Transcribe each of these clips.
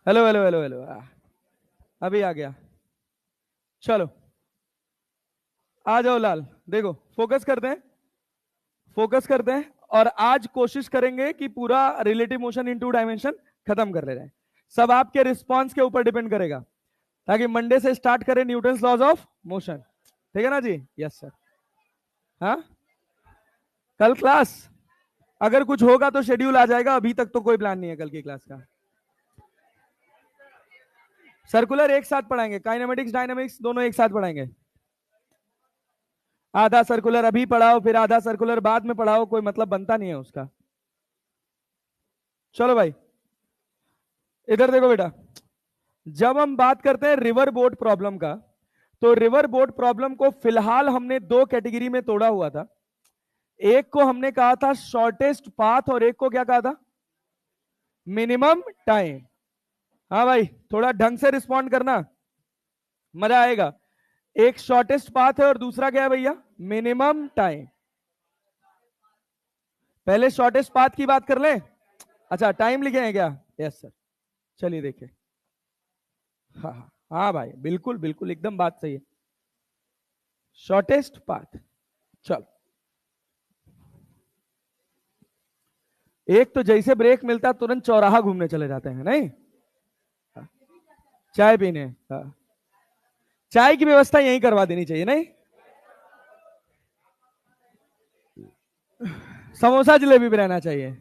Hello hello hello hello. अभी आ गया। चलो आ जाओ लाल। देखो फोकस करते हैं, फोकस करते हैं। और आज कोशिश करेंगे कि पूरा relative motion in two dimension खत्म कर ले जाए। सब आपके रिस्पॉन्स के ऊपर डिपेंड करेगा, ताकि मंडे से स्टार्ट करें न्यूटन्स लॉज ऑफ मोशन। ठीक है ना जी? Yes sir. हाँ, कल क्लास अगर कुछ होगा तो शेड्यूल आ जाएगा, अभी तक तो कोई प्लान नहीं है कल की क्लास का। सर्कुलर एक साथ पढ़ाएंगे, काइनेमेटिक्स डायनामिक्स दोनों एक साथ पढ़ाएंगे। आधा सर्कुलर अभी पढ़ाओ, फिर आधा सर्कुलर बाद में पढ़ाओ, कोई मतलब बनता नहीं है उसका। चलो भाई इधर देखो बेटा। जब हम बात करते हैं रिवर बोट प्रॉब्लम का, तो रिवर बोट प्रॉब्लम को फिलहाल हमने दो कैटेगरी में तोड़ा हुआ था। एक को हमने कहा था शॉर्टेस्ट पाथ, और एक को क्या कहा था? Minimum time. हाँ भाई, थोड़ा ढंग से रिस्पॉन्ड करना, मजा आएगा। एक शॉर्टेस्ट पाथ है और दूसरा क्या है भैया? Minimum time. पहले शॉर्टेस्ट पाथ की बात कर लें। अच्छा टाइम लिखे हैं क्या? Yes sir. चलिए देखें। हाँ हाँ हाँ भाई, बिल्कुल बिल्कुल एकदम बात सही है। Shortest path. चल, एक तो जैसे ब्रेक मिलता तुरंत चौराहा घूमने चले जाते हैं, नहीं? हाँ, चाय पीने। हाँ, चाय की व्यवस्था यहीं करवा देनी चाहिए, नहीं? समोसा जलेबी भी रहना चाहिए।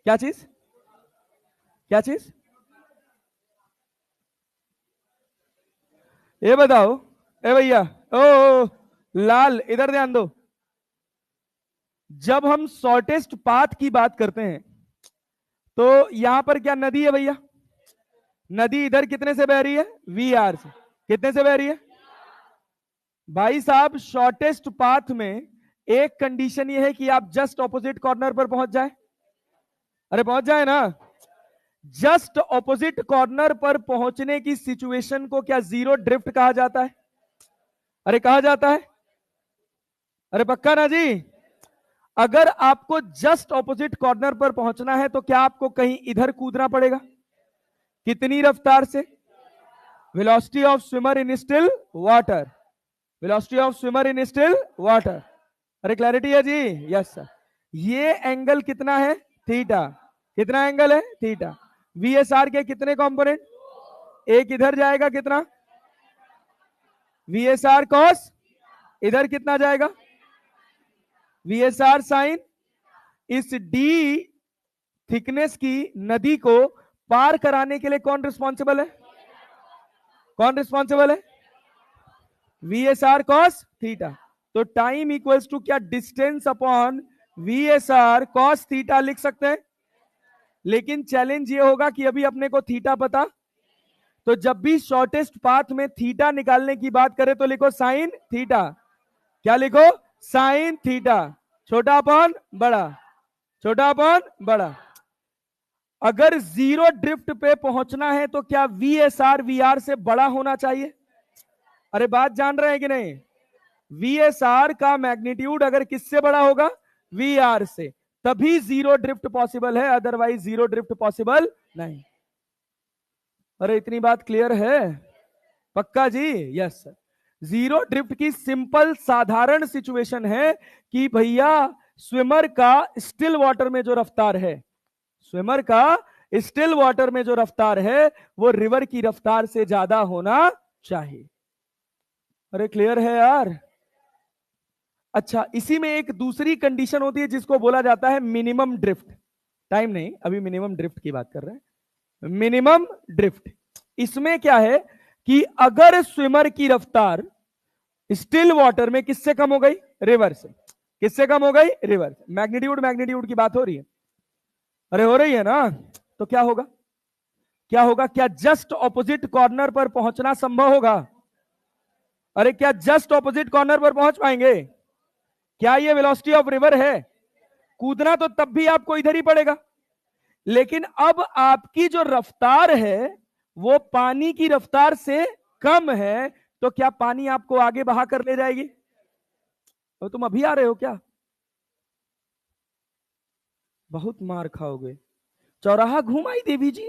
क्या चीज? क्या चीज? ये बताओ। ए भैया, ओ लाल इधर ध्यान दो। जब हम शॉर्टेस्ट पाथ की बात करते हैं, तो यहां पर क्या नदी है भैया? नदी इधर कितने से बह रही है? वी आर से। कितने से बह रही है भाई साहब? शॉर्टेस्ट पाथ में एक कंडीशन ये है कि आप जस्ट ऑपोजिट कॉर्नर पर पहुंच जाए। अरे पहुंच जाए ना। जस्ट ऑपोजिट कॉर्नर पर पहुंचने की सिचुएशन को क्या जीरो ड्रिफ्ट कहा जाता है? अरे कहा जाता है। अरे पक्का ना जी? अगर आपको जस्ट ऑपोजिट कॉर्नर पर पहुंचना है तो क्या आपको कहीं इधर कूदना पड़ेगा? कितनी रफ्तार से? Velocity of swimmer in still water. Velocity of swimmer in still water. अरे क्लैरिटी है जी? Yes sir. ये एंगल कितना है? थीटा। कितना एंगल है? थीटा। वीएसआर के कितने कंपोनेंट? एक इधर जाएगा, कितना? VSR cos. इधर कितना जाएगा? VSR sine. इस डी थिकनेस की नदी को पार कराने के लिए कौन रिस्पॉन्सिबल है? कौन रिस्पॉन्सिबल है? VSR cos theta. तो टाइम इक्वल्स टू क्या? Distance upon VSR cos theta लिख सकते हैं। लेकिन चैलेंज ये होगा कि अभी अपने को थीटा पता, तो जब भी शॉर्टेस्ट पाथ में थीटा निकालने की बात करें तो लिखो साइन थीटा। क्या लिखो? Sine theta. छोटा अपॉन बड़ा, छोटा अपॉन बड़ा। अगर जीरो ड्रिफ्ट पे पहुंचना है तो क्या वीएसआर वीआर से बड़ा होना चाहिए? अरे बात जान रहे हैं कि नहीं? वीएसआर का मैग्नीट्यूड अगर किससे बड़ा होगा? वीआर से। तभी जीरो ड्रिफ्ट पॉसिबल है, अदरवाइज जीरो ड्रिफ्ट पॉसिबल नहीं। अरे इतनी बात क्लियर है? पक्का जी? Yes sir. जीरो ड्रिफ्ट की सिंपल साधारण सिचुएशन है कि भैया स्विमर का स्टिल वाटर में जो रफ्तार है, स्विमर का स्टिल वाटर में जो रफ्तार है वो रिवर की रफ्तार से ज्यादा होना चाहिए। अरे क्लियर है यार? अच्छा, इसी में एक दूसरी कंडीशन होती है जिसको बोला जाता है मिनिमम ड्रिफ्ट। टाइम नहीं, अभी मिनिमम ड्रिफ्ट की बात कर रहे हैं। मिनिमम ड्रिफ्ट इसमें क्या है कि अगर स्विमर की रफ्तार स्टिल वाटर में किससे कम हो गई? रिवर से। किससे कम हो गई? रिवर से। मैग्नीट्यूड मैग्नीट्यूड की बात हो रही है? अरे हो रही है ना? तो क्या होगा? क्या होगा? क्या जस्ट ऑपोजिट कॉर्नर पर पहुंचना संभव होगा? अरे क्या जस्ट ऑपोजिट कॉर्नर पर पहुंच पाएंगे? क्या ये वेलोसिटी ऑफ रिवर है? कूदना तो तब भी आपको इधर ही पड़ेगा, लेकिन अब आपकी जो रफ्तार है वो पानी की रफ्तार से कम है, तो क्या पानी आपको आगे बहा कर ले जाएगी? तो तुम अभी आ रहे हो क्या? बहुत मार खाओगे। चौराहा घुमाई देवी जी।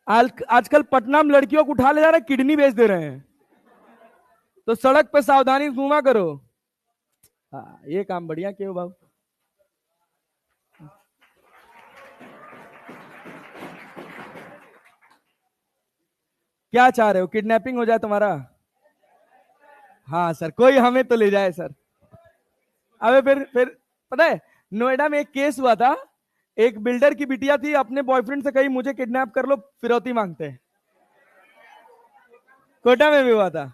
आजकल पटना में लड़कियों को उठा ले जा रहे, किडनी बेच दे रहे हैं, तो सड़क पे सावधानी घूमा करो। हाँ, ये काम बढ़िया क्यों बाबू। क्या चाह रहे हो, किडनैपिंग हो जाए तुम्हारा? हाँ सर, कोई हमें तो ले जाए सर। अबे फिर पता है, नोएडा में एक केस हुआ था। एक बिल्डर की बिटिया थी, अपने बॉयफ्रेंड से कही मुझे किडनैप कर लो, फिरौती मांगते हैं। कोटा में भी हुआ था।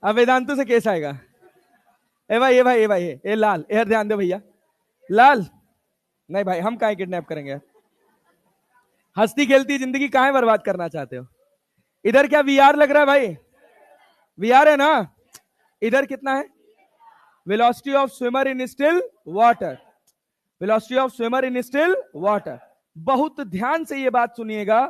अब वेदांतु से केस आएगा। ए भाई, ए भाई, ए भाई, ए लाल, यार ध्यान दे भैया। लाल, नहीं भाई, हम काहे किडनैप करेंगे? हंसती खेलती जिंदगी काहे बर्बाद करना चाहते हो? इधर क्या वीआर लग रहा है भाई? वीआर है ना? इधर कितना है? Velocity of swimmer in still water. Velocity of swimmer in still water. बहुत ध्यान से ये बात सुनिएगा।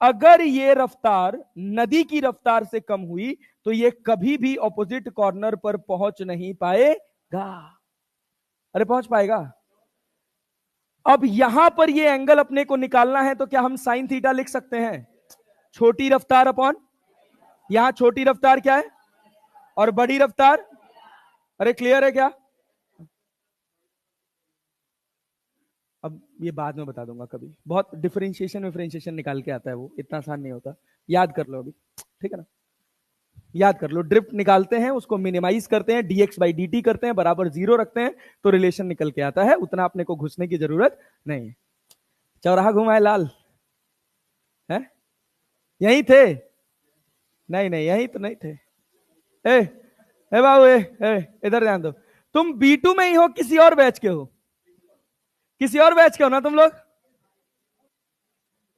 अगर ये रफ्तार नदी की रफ्तार से कम हुई तो ये कभी भी ऑपोजिट कॉर्नर पर पहुंच नहीं पाएगा। अरे पहुंच पाएगा? अब यहां पर ये एंगल अपने को निकालना है, तो क्या हम साइन थीटा लिख सकते हैं? छोटी रफ्तार अपॉन, यहां छोटी रफ्तार क्या है और बड़ी रफ्तार। अरे क्लियर है क्या? अब ये बाद में बता दूंगा कभी, बहुत डिफरेंशिएशन निकाल के आता है, वो इतना आसान नहीं होता। याद कर लो अभी, ठीक है ना? याद कर लो, ड्रिफ्ट निकालते हैं, उसको मिनिमाइज करते हैं, dx बाई dt करते हैं, बराबर 0 रखते हैं, तो रिलेशन निकल के आता है। उतना अपने को घुसने की जरूरत नहीं है। चौराहा घुमाए लाल है? यही थे? नहीं नहीं, यही तो नहीं थे। ए ए बाबू, इधर ध्यान दो। तुम B2 में ही हो, किसी और बैच के हो? किसी और बैच के हो ना तुम लोग?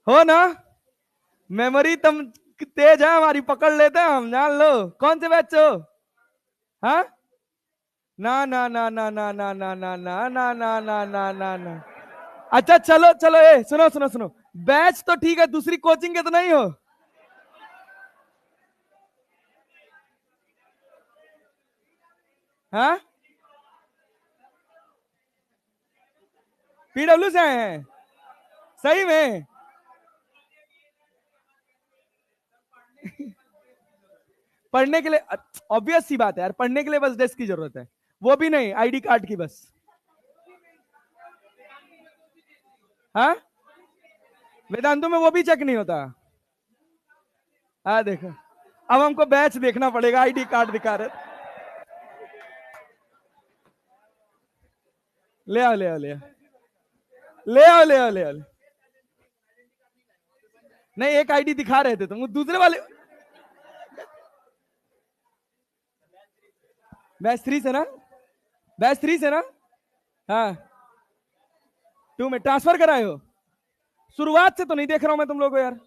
हो ना? मेमोरी तुम तेज है हमारी, पकड़ लेते हैं हम, जान लो। कौन से बैच हो? हाँ? ना ना ना ना ना ना ना ना ना ना ना ना ना ना ना। अच्छा चलो चलो, सुनो सुनो सुनो, बैच तो ठीक है, दूसरी कोचिंग के तो नहीं हो? हाँ? पीडब्ल्यू से आए हैं? सही में? पढ़ने के लिए ऑब्वियस सी बात है यार, पढ़ने के लिए बस डेस्क की जरूरत है, वो भी नहीं आईडी कार्ड की बस। हाँ? वेदांतों में वो भी चेक नहीं होता? हाँ देखो, अब हमको बैच देखना पड़ेगा, आईडी कार्ड दिखा रहे। ले आओ ले आओ ले आओ ले आओ ले आओ ले आओ। नहीं, एक आईडी दिखा रहे थे तुम, दूसरे वाले बैच 3 से ना? बैच 3 से ना? हाँ, 2 में ट्रांसफर कराए हो? शुरुआत से तो नहीं देख रहा हूं मैं तुम लोगों को यार।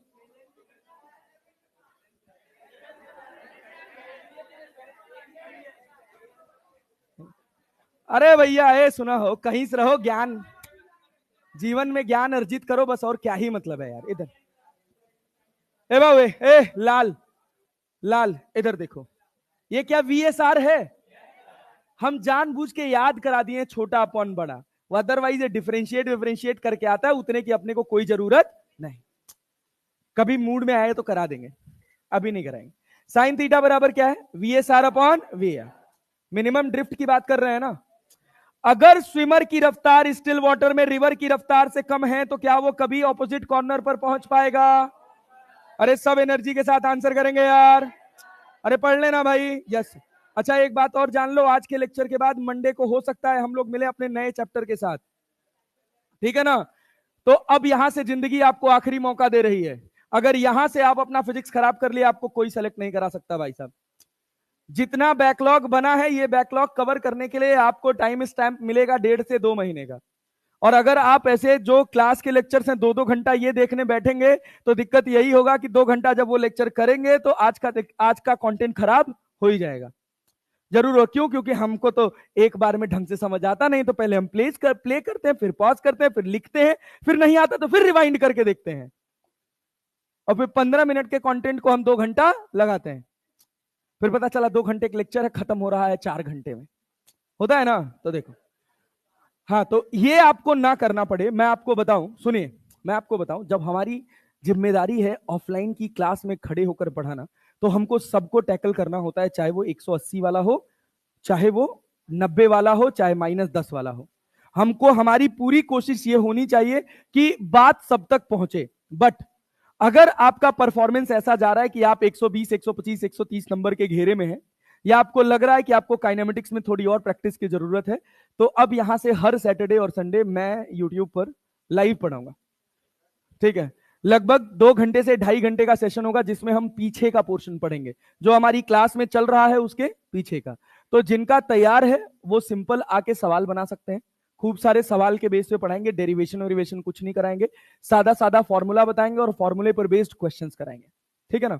अरे भैया, सुना हो, कहीं से रहो, ज्ञान जीवन में ज्ञान अर्जित करो बस, और क्या ही मतलब है यार। इधर ए बाबू, लाल लाल, इधर देखो, ये क्या VSR है? हम जानबूझ के याद करा दिए छोटा अपॉन बड़ा, अदरवाइज ये डिफरेंशिएट डिफरेंशिएट करके आता है, उतने की अपने को कोई जरूरत नहीं। कभी मूड में आए तो करा देंगे, अभी नहीं कराएंगे। साइन थीटा बराबर क्या है? VSR upon VR। Minimum drift की बात कर रहे हैं ना? अगर स्विमर की रफ्तार स्टिल वाटर में रिवर की रफ्तार से कम है तो क्या वो कभी ऑपोजिट कॉर्नर पर पहुंच पाएगा? अरे सब एनर्जी के साथ आंसर करेंगे यार। अरे पढ़ लेना भाई। यस। अच्छा, एक बात और जान लो, आज के लेक्चर के बाद मंडे को हो सकता है हम लोग मिले अपने नए चैप्टर के साथ, ठीक है ना? तो अब यहां से जिंदगी आपको आखिरी मौका दे रही है। अगर यहां से आप अपना फिजिक्स खराब कर लिया, आपको कोई सेलेक्ट नहीं करा सकता भाई साहब। जितना बैकलॉग बना है, ये बैकलॉग कवर करने के लिए आपको टाइम स्टैम्प मिलेगा 1.5 से 2 महीने का। और अगर आप ऐसे जो क्लास के लेक्चर्स हैं 2-2 घंटा ये देखने बैठेंगे, तो दिक्कत यही होगा कि 2 घंटा जब वो लेक्चर करेंगे तो आज का कंटेंट खराब हो ही जाएगा। जरूर हो। क्यों? क्योंकि हमको तो एक बार में ढंग से समझ आता नहीं, तो पहले हम प्ले करते हैं, फिर पॉज करते हैं, फिर लिखते हैं, फिर नहीं आता तो फिर रिवाइंड करके देखते हैं, और फिर 15 मिनट के कंटेंट को हम 2 घंटा लगाते हैं। फिर पता चला 2 घंटे का लेक्चर है, खत्म हो रहा है 4 घंटे में। होता है ना? तो देखो, हाँ, तो ये आपको ना करना पड़े। मैं आपको बताऊं, सुनिए, मैं आपको बताऊं, जब हमारी जिम्मेदारी है ऑफलाइन की क्लास में खड़े होकर पढ़ाना, तो हमको सबको टैकल करना होता है, चाहे वो 180 वाला हो, चाहे वो 90 वाला हो, चाहे -10 वाला हो। हमको हमारी पूरी कोशिश ये होनी चाहिए कि बात सब तक पहुंचे। बट अगर आपका परफॉर्मेंस ऐसा जा रहा है कि आप 120, 125, 130 नंबर के घेरे में हैं, या आपको लग रहा है कि आपको काइनेमेटिक्स में थोड़ी और प्रैक्टिस की जरूरत है, तो अब यहां से हर सैटरडे और संडे मैं यूट्यूब पर लाइव पढ़ाऊंगा। ठीक है? लगभग 2 घंटे से 2.5 घंटे का सेशन होगा, जिसमें हम पीछे का पोर्शन पढ़ेंगे, जो हमारी क्लास में चल रहा है उसके पीछे का। तो जिनका तैयार है वो सिंपल आके सवाल बना सकते हैं। खूब सारे सवाल के बेस पे पढ़ाएंगे, डेरिवेशन वेरिएशन कुछ नहीं कराएंगे, सादा सादा फॉर्मूला बताएंगे और फॉर्मूले पर बेस्ड क्वेश्चंस कराएंगे। ठीक है ना?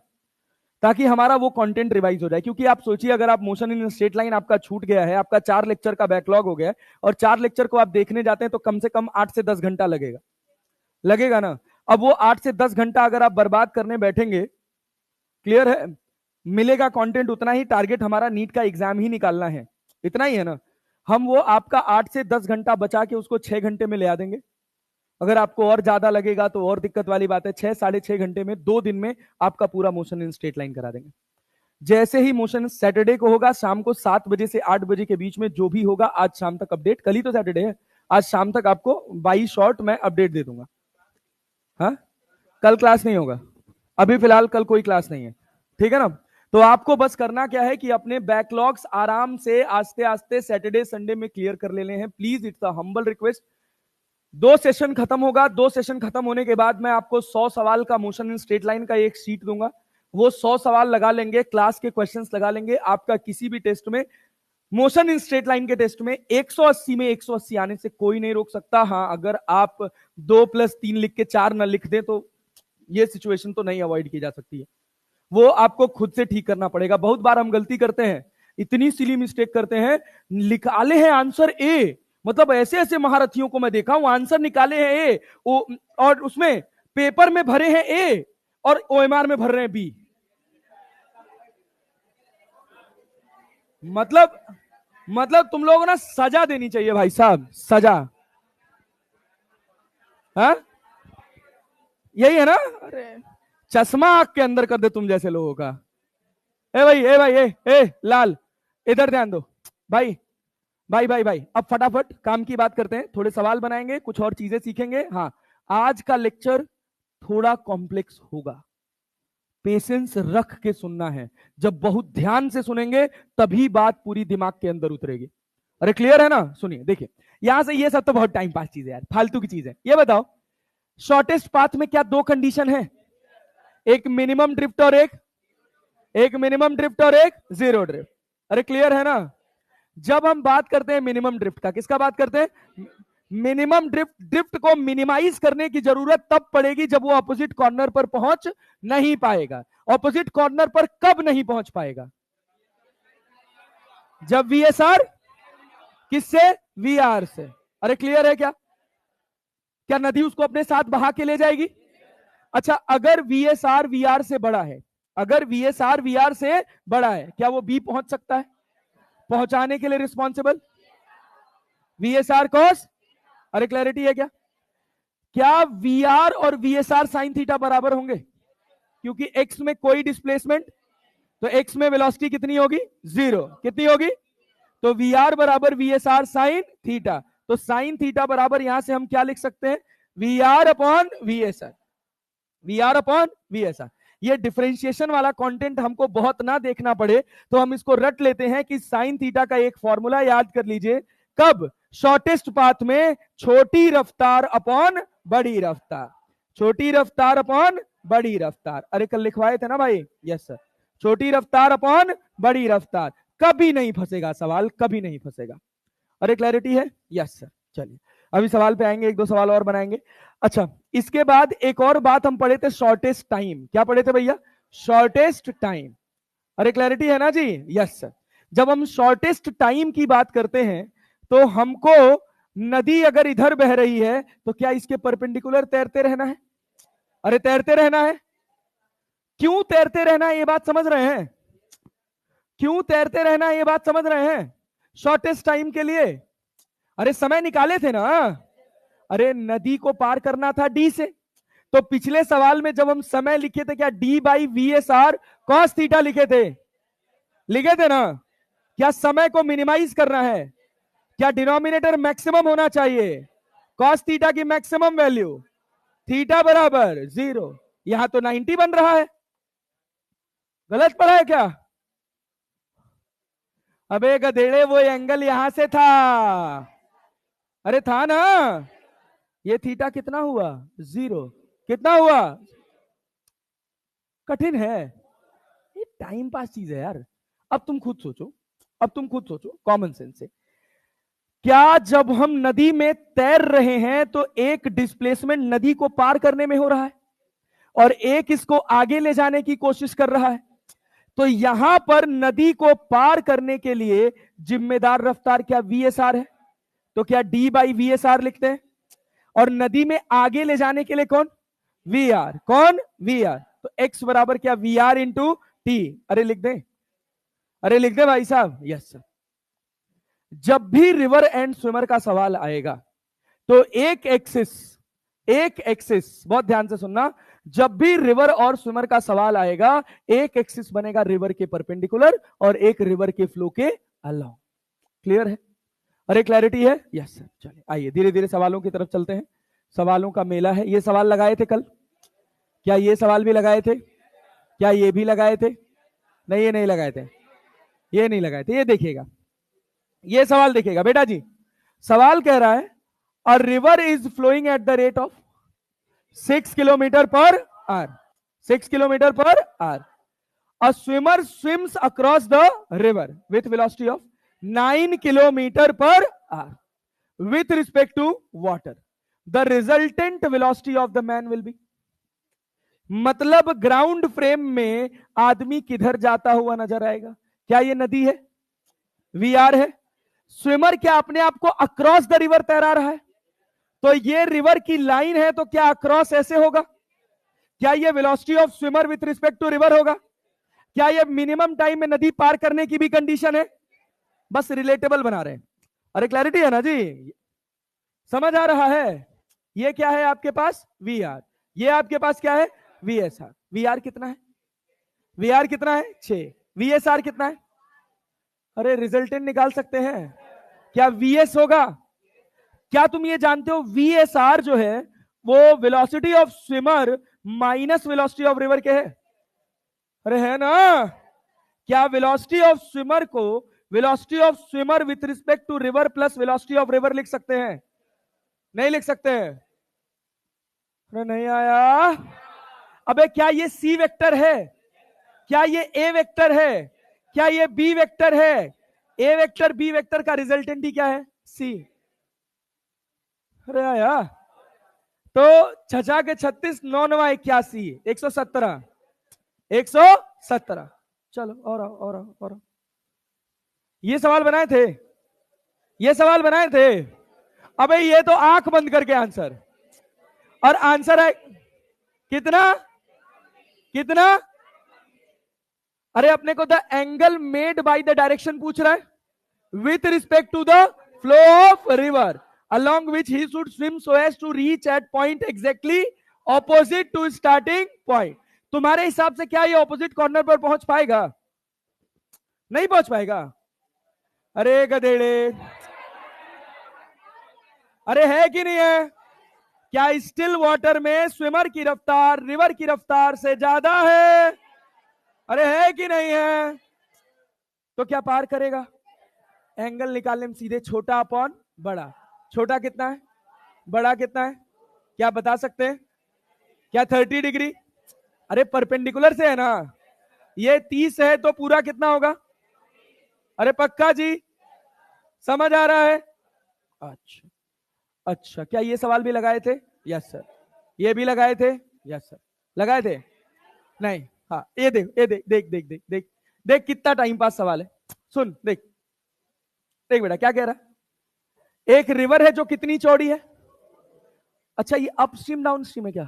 ताकि हमारा वो कंटेंट रिवाइज हो जाए। क्योंकि आप सोचिए, अगर आप मोशन इन स्ट्रेट लाइन आपका छूट गया है, आपका 4 लेक्चर का बैकलॉग हो गया है, और 4 लेक्चर को आप देखने जाते हैं, तो कम से कम 8 से 10 घंटा लगेगा, लगेगा ना? अब वो 8 से 10 घंटा अगर आप बर्बाद करने बैठेंगे, क्लियर है, मिलेगा कंटेंट उतना ही। टारगेट हमारा नीट का एग्जाम ही निकालना है, इतना ही है ना? हम वो आपका 8 से 10 घंटा बचा के उसको 6 घंटे में ले आ देंगे। अगर आपको और ज्यादा लगेगा तो और दिक्कत वाली बात है, 6 साढ़े 6 घंटे में 2 दिन में आपका पूरा मोशन इन स्ट्रेट लाइन करा देंगे। जैसे ही मोशन सैटरडे को होगा, शाम को 7 बजे से 8 बजे के बीच में जो भी होगा, आज शाम तक अपडेट, कल ही तो सैटरडे है, आज शाम तक आपको बाई शॉर्ट मैं अपडेट दे दूंगा। हाँ, कल क्लास नहीं होगा, अभी फिलहाल कल कोई क्लास नहीं है। ठीक है ना? तो आपको बस करना क्या है कि अपने बैकलॉग्स आराम से आस्ते आस्ते सैटरडे संडे में क्लियर कर लेने हैं। Please, it's a humble request. 2 session खत्म होगा, 2 सेशन खत्म होने के बाद मैं आपको 100 सवाल का मोशन इन स्ट्रेट लाइन का एक शीट दूंगा। वो 100 सवाल लगा लेंगे, क्लास के क्वेश्चंस लगा लेंगे। आपका किसी भी टेस्ट में, मोशन इन स्ट्रेट लाइन के टेस्ट में 180 में 180 आने से कोई नहीं रोक सकता। हाँ, अगर आप 2+3 लिख के 4 न लिख दें, तो ये सिचुएशन तो नहीं अवॉइड की जा सकती है, वो आपको खुद से ठीक करना पड़ेगा। बहुत बार हम गलती करते हैं, इतनी सिली मिस्टेक करते हैं, निकाले हैं आंसर ए, मतलब ऐसे ऐसे महारथियों को मैं देखा हूं, आंसर निकाले हैं ए, और उसमें पेपर में भरे हैं ए और ओएमआर में भर रहे हैं बी। मतलब तुम लोगों ना सजा देनी चाहिए भाई साहब, सजा। हाँ, यही है ना? अरे, चश्मा आंख के अंदर कर दे तुम जैसे लोगों का। ए भाई, ए भाई, ए लाल, इधर ध्यान दो भाई। भाई भाई भाई, अब फटाफट काम की बात करते हैं, थोड़े सवाल बनाएंगे, कुछ और चीजें सीखेंगे। हाँ, आज का लेक्चर थोड़ा कॉम्प्लेक्स होगा, पेशेंस रख के सुनना है। जब बहुत ध्यान से सुनेंगे तभी बात पूरी दिमाग के अंदर उतरेगी। अरे क्लियर है ना? सुनिए, देखिए, यहां से ये सब तो बहुत टाइम पास चीज है यार, फालतू की चीज है। ये बताओ, शॉर्टेस्ट पाथ में क्या 2 कंडीशन है? एक मिनिमम ड्रिफ्ट और एक मिनिमम ड्रिफ्ट और एक जीरो ड्रिफ्ट। अरे क्लियर है ना? जब हम बात करते हैं मिनिमम ड्रिफ्ट का, किसका बात करते हैं? मिनिमम ड्रिफ्ट को मिनिमाइज करने की जरूरत तब पड़ेगी जब वो ऑपोजिट कॉर्नर पर पहुंच नहीं पाएगा। ऑपोजिट कॉर्नर पर कब नहीं पहुंच पाएगा? जब वीएसआर किससे? वीआर से। अरे क्लियर है क्या? क्या नदी उसको अपने साथ बहा के ले जाएगी? अच्छा, अगर वीएसआर वीआर से बड़ा है, अगर वीएसआर वीआर से बड़ा है, क्या वो बी पहुंच सकता है? पहुंचाने के लिए रिस्पॉन्सिबल वीएसआर कॉस। अरे क्लैरिटी है क्या? क्या वीआर और वीएसआर साइन थीटा बराबर होंगे? क्योंकि एक्स में कोई डिस्प्लेसमेंट, तो एक्स में वेलोसिटी कितनी होगी? 0। कितनी होगी? तो वीआर बराबर वीएसआर साइन थीटा। तो साइन थीटा बराबर यहां से हम क्या लिख सकते हैं? VR upon VSR, VR upon VSR. ये डिफरेंशिएशन वाला कंटेंट हमको बहुत ना देखना पड़े, तो हम इसको रट लेते हैं कि साइन थीटा का एक फॉर्मूला याद कर लीजिए। कब? शॉर्टेस्ट पाथ में छोटी रफ्तार अपॉन बड़ी रफ्तार, छोटी रफ्तार अपॉन बड़ी रफ्तार। अरे कल लिखवाए थे ना भाई? यस सर, छोटी रफ्तार अपॉन बड़ी रफ्तार। कभी नहीं फंसेगा सवाल, कभी नहीं फंसेगा। अरे क्लैरिटी है? Yes sir. चलिए, अभी सवाल पे आएंगे, 1-2 सवाल और बनाएंगे। अच्छा, इसके बाद एक और बात हम पढ़े थे, शॉर्टेस्ट टाइम। क्या पढ़े थे भैया? Shortest time. अरे क्लैरिटी है ना जी? Yes sir. जब हम शॉर्टेस्ट टाइम की बात करते हैं तो हमको नदी अगर इधर बह रही है तो क्या इसके परपेंडिकुलर तैरते रहना है? अरे तैरते रहना है। क्यों तैरते रहना है ये बात समझ रहे हैं? क्यों तैरते रहना है ये बात समझ रहे हैं? शॉर्टेस्ट टाइम के लिए। अरे समय निकाले थे ना। अरे नदी को पार करना था डी से, तो पिछले सवाल में जब हम समय लिखे थे क्या D by we S are cos theta लिखे थे? लिखे थे ना। क्या समय को मिनिमाइज करना है? क्या डिनोमिनेटर मैक्सिमम होना चाहिए? कॉस थीटा की मैक्सिमम वैल्यू थीटा बराबर 0। यहां तो 90 बन रहा है। गलत पड़ा है क्या? अबे गधेड़े, वो एंगल यहां से था। अरे था ना। ये थीटा कितना हुआ? 0। कितना हुआ? कठिन है ये, टाइम पास चीज है यार। अब तुम खुद सोचो, अब तुम खुद सोचो कॉमन सेंस से। क्या जब हम नदी में तैर रहे हैं तो एक डिस्प्लेसमेंट नदी को पार करने में हो रहा है और एक इसको आगे ले जाने की कोशिश कर रहा है? तो यहां पर नदी को पार करने के लिए जिम्मेदार रफ्तार क्या वीएसआर है? तो क्या डी बाई वीएसआर लिखते हैं। और नदी में आगे ले जाने के लिए कौन? V R. कौन? V R. तो एक्स बराबर क्या वी आर इंटू टी। अरे लिख दें, अरे लिख दें भाई साहब। Yes sir. जब भी रिवर एंड स्विमर का सवाल आएगा तो एक एक्सिस बहुत ध्यान से सुनना, जब भी रिवर और स्विमर का सवाल आएगा एक एक्सिस बनेगा रिवर के परपेंडिकुलर और एक रिवर के फ्लो के अलोंग। क्लियर है? अरे क्लैरिटी है? Yes sir. चलिए आइए धीरे धीरे सवालों की तरफ चलते हैं। सवालों का मेला है। ये सवाल लगाए थे कल? क्या ये सवाल भी लगाए थे? क्या ये भी लगाए थे? नहीं, ये नहीं लगाए थे, ये नहीं लगाए थे। ये देखिएगा, ये सवाल देखिएगा बेटा जी। सवाल कह रहा है a river is flowing at the rate of 6 kilometre per hour. 6 kilometre per hour. A swimmer swims across the river with velocity of 9 kilometre per hour with respect to water. The resultant velocity of the man will be. मतलब ground frame में आदमी किधर जाता हुआ नजर आएगा? क्या ये नदी है? वी आर है। स्विमर क्या अपने आप को अक्रॉस द रिवर तैरा रहा है? तो ये रिवर की लाइन है, तो क्या अक्रॉस ऐसे होगा? क्या ये velocity of swimmer with respect to river होगा? क्या ये मिनिमम टाइम में नदी पार करने की भी कंडीशन है? बस रिलेटेबल बना रहे हैं। अरे क्लैरिटी है ना जी? समझ आ रहा है? ये क्या है आपके पास? We are. ये आपके पास क्या है? V S R. V R कितना है? वी आर कितना है? 6। वी एस आर कितना है? अरे रिजल्टेंट निकाल सकते हैं। क्या वी एस होगा? क्या तुम ये जानते हो वी एस आर जो है वो velocity of swimmer minus velocity of river के है? अरे है ना। क्या वेलोसिटी ऑफ स्विमर को velocity of swimmer with respect to river plus velocity of river लिख सकते हैं? नहीं लिख सकते हैं। अरे नहीं आया। अबे क्या ये सी वेक्टर है? क्या ये ए वेक्टर है? क्या ये बी वेक्टर है? ए वेक्टर बी वेक्टर का रिजल्टेंट ही क्या है? सी। अरे आया। तो 6 के 36, 9 9 81, 117। 117। चलो और ये सवाल बनाए थे, ये सवाल बनाए थे। अबे ये तो आंख बंद करके आंसर, और आंसर है कितना? कितना? अरे अपने को the angle made by the direction पूछ रहा है with respect to the flow of river along which he should swim so as to reach at point exactly opposite to starting point। तुम्हारे हिसाब से क्या ये ऑपोजिट कॉर्नर पर पहुंच पाएगा? नहीं पहुंच पाएगा। अरे गधेड़े, अरे है कि नहीं है? क्या स्टिल वाटर में स्विमर की रफ्तार रिवर की रफ्तार से ज्यादा है? अरे है कि नहीं है? तो क्या पार करेगा? एंगल निकालने में सीधे छोटा अपॉन बड़ा। छोटा कितना है? बड़ा कितना है? क्या बता सकते हैं? क्या 30 डिग्री? अरे परपेंडिकुलर से है ना। ये 30 है तो पूरा कितना होगा? अरे पक्का जी? समझ आ रहा है? अच्छा अच्छा। क्या ये सवाल भी लगाए थे? Yes sir. ये भी लगाए थे? Yes sir. लगाए थे? नहीं। हाँ ये देख, ये देख देख देख देख देख देख कितना टाइम पास सवाल है। सुन देख देख बेटा क्या कह रहा है। एक रिवर है जो कितनी चौड़ी है? अच्छा ये अपस्ट्रीम डाउन स्ट्रीम है क्या?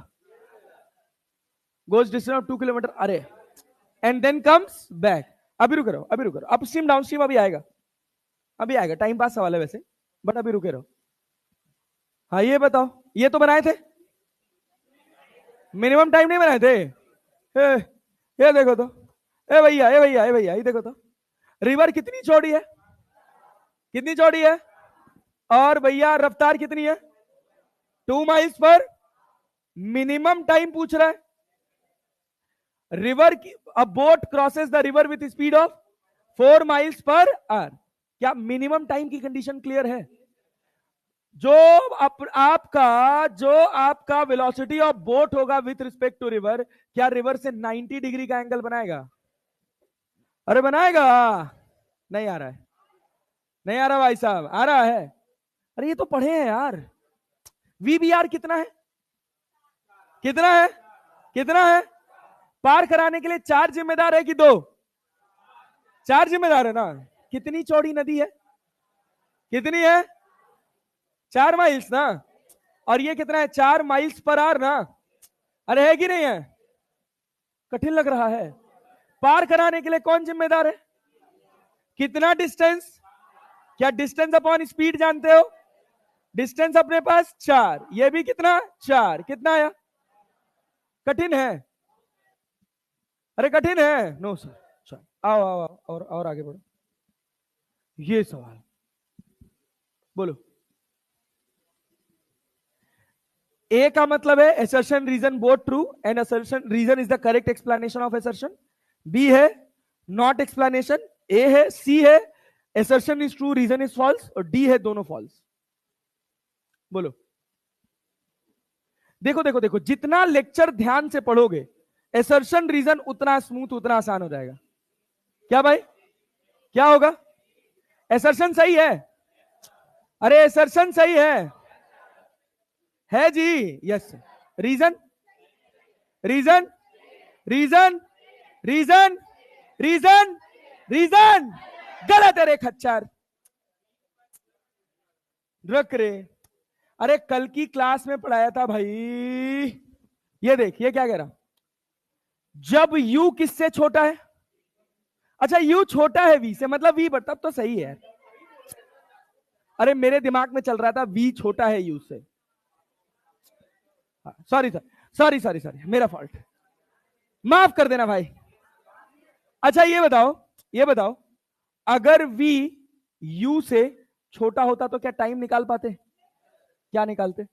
Goes distance of 2 kilometre. अरे एंड देन कम्स बैक। अभी रुक रहो अभी रुक रहो, अपस्ट्रीम डाउन स्ट्रीम अभी आएगा, अभी आएगा, टाइम पास सवाल है वैसे, बट अभी रुके रहो। हाँ ये बताओ, ये तो बनाए थे, मिनिमम टाइम नहीं बनाए थे। ये देखो तो, ए भैया ए भैया ए भैया ये देखो तो, रिवर कितनी चौड़ी है? कितनी चौड़ी है? और भैया रफ्तार कितनी है? 2 माइल्स पर। मिनिमम टाइम पूछ रहा है। रिवर की अ boat crosses the river with speed of 4 miles per hour. क्या मिनिमम टाइम की कंडीशन क्लियर है? जो आपका वेलोसिटी ऑफ बोट होगा विथ रिस्पेक्ट टू रिवर, क्या रिवर से 90 डिग्री का एंगल बनाएगा? अरे बनाएगा? नहीं आ रहा है, नहीं आ रहा भाई साहब, आ रहा है? अरे ये तो पढ़े हैं यार। वीबीआर कितना है? कितना है? कितना है? पार कराने के लिए 4 जिम्मेदार है कि 2? 4 जिम्मेदार है ना। कितनी चौड़ी नदी है? कितनी है? 4 माइल्स ना। और ये कितना है? 4 माइल्स पर आवर ना। अरे है कि नहीं है? कठिन लग रहा है। पार कराने के लिए कौन जिम्मेदार है? कितना डिस्टेंस? क्या डिस्टेंस अपॉन स्पीड जानते हो? डिस्टेंस अपने पास 4, ये भी कितना? 4। कितना आया? कठिन है? अरे कठिन है? No sir. चल आओ आओ आओ और आगे बढ़ो। ये सवाल बोलो। ए का मतलब है assertion reason both true and assertion reason is the correct explanation of assertion। B है not explanation। ए है, सी है assertion is true reason is false, और डी है दोनों false। बोलो। देखो देखो देखो, जितना लेक्चर ध्यान से पढ़ोगे assertion reason उतना स्मूथ, उतना आसान हो जाएगा। क्या भाई क्या होगा? assertion सही है? अरे assertion सही है जी। Yes. Reason reason reason reason reason reason गलत है रे खच्चर, रख रे। अरे कल की क्लास में पढ़ाया था भाई। ये देख, ये क्या कह रहा, जब u किससे छोटा है? अच्छा u छोटा है v से, मतलब v बढ़ता तो सही है। अरे मेरे दिमाग में चल रहा था v छोटा है u से। Sorry sir, sorry sorry sorry, मेरा फॉल्ट, माफ कर देना भाई। अच्छा ये बताओ अगर v u से छोटा होता तो क्या टाइम निकाल पाते? क्या निकालते?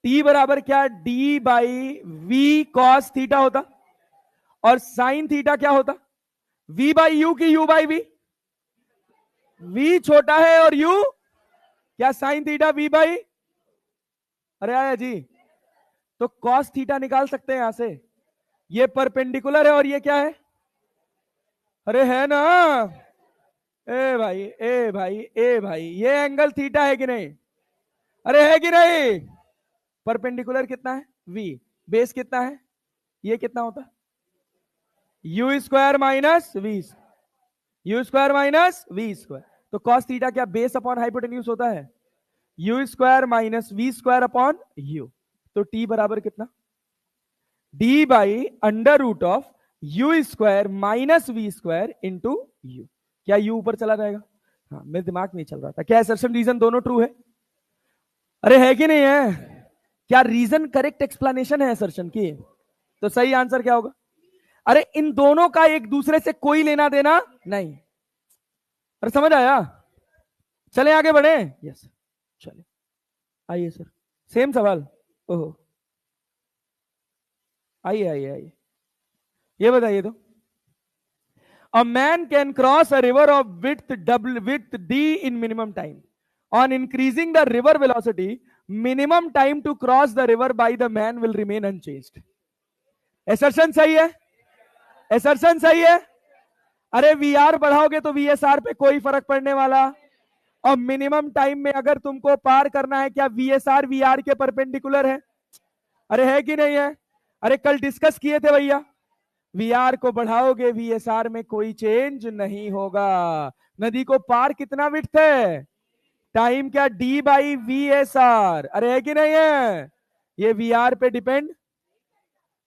t बराबर क्या d by v cos theta होता, और साइन थीटा क्या होता? v बाई u की u बाई v। v छोटा है और u क्या साइन थीटा v बाई। अरे आया जी, तो कॉस थीटा निकाल सकते हैं यहां से। ये परपेंडिकुलर है और ये क्या है? अरे है ना। ए भाई ए भाई ए भाई, ये एंगल थीटा है कि नहीं? अरे है कि नहीं? परपेंडिकुलर कितना है? v। बेस कितना है? ये कितना होता? u square minus v, u square minus v square. तो कॉस थीटा क्या बेस अपॉन हाइपोटेन्यूज होता है? u square minus v square upon u। तो t बराबर कितना? d by under root of u square minus v square into u। क्या u ऊपर चला जाएगा? हाँ, मेरे दिमाग में चल रहा था। क्या असर्शन रीजन दोनों ट्रू है? अरे है कि नहीं है? क्या रीजन करेक्ट एक्सप्लेनेशन है असर्शन की? तो सही आंसर क्या होगा? अरे इन दोनों का एक दूसरे से कोई लेना देना नहीं। अरे समझ आया? चले आगे बढ़े। यस चले आइए सर, सेम सवाल। ओहो आइए आइए आइए, ये बताइए तो, a man can cross a river of width d in minimum time. On increasing the river velocity, minimum time to cross the river by the man will remain unchanged. assertion सही है? assertion सही है? अरे VR बढ़ाओगे तो VSR पे कोई फर्क पड़ने वाला, और मिनिमम टाइम में अगर तुमको पार करना है, क्या वीएसआर वीआर के परपेंडिकुलर है? अरे है कि नहीं है? अरे कल डिस्कस किए थे भैया, वीआर को बढ़ाओगे वीएसआर में कोई चेंज नहीं होगा। नदी को पार कितना विड्थ है, टाइम क्या, D by we S are. अरे है कि नहीं है, ये वीआर पे डिपेंड,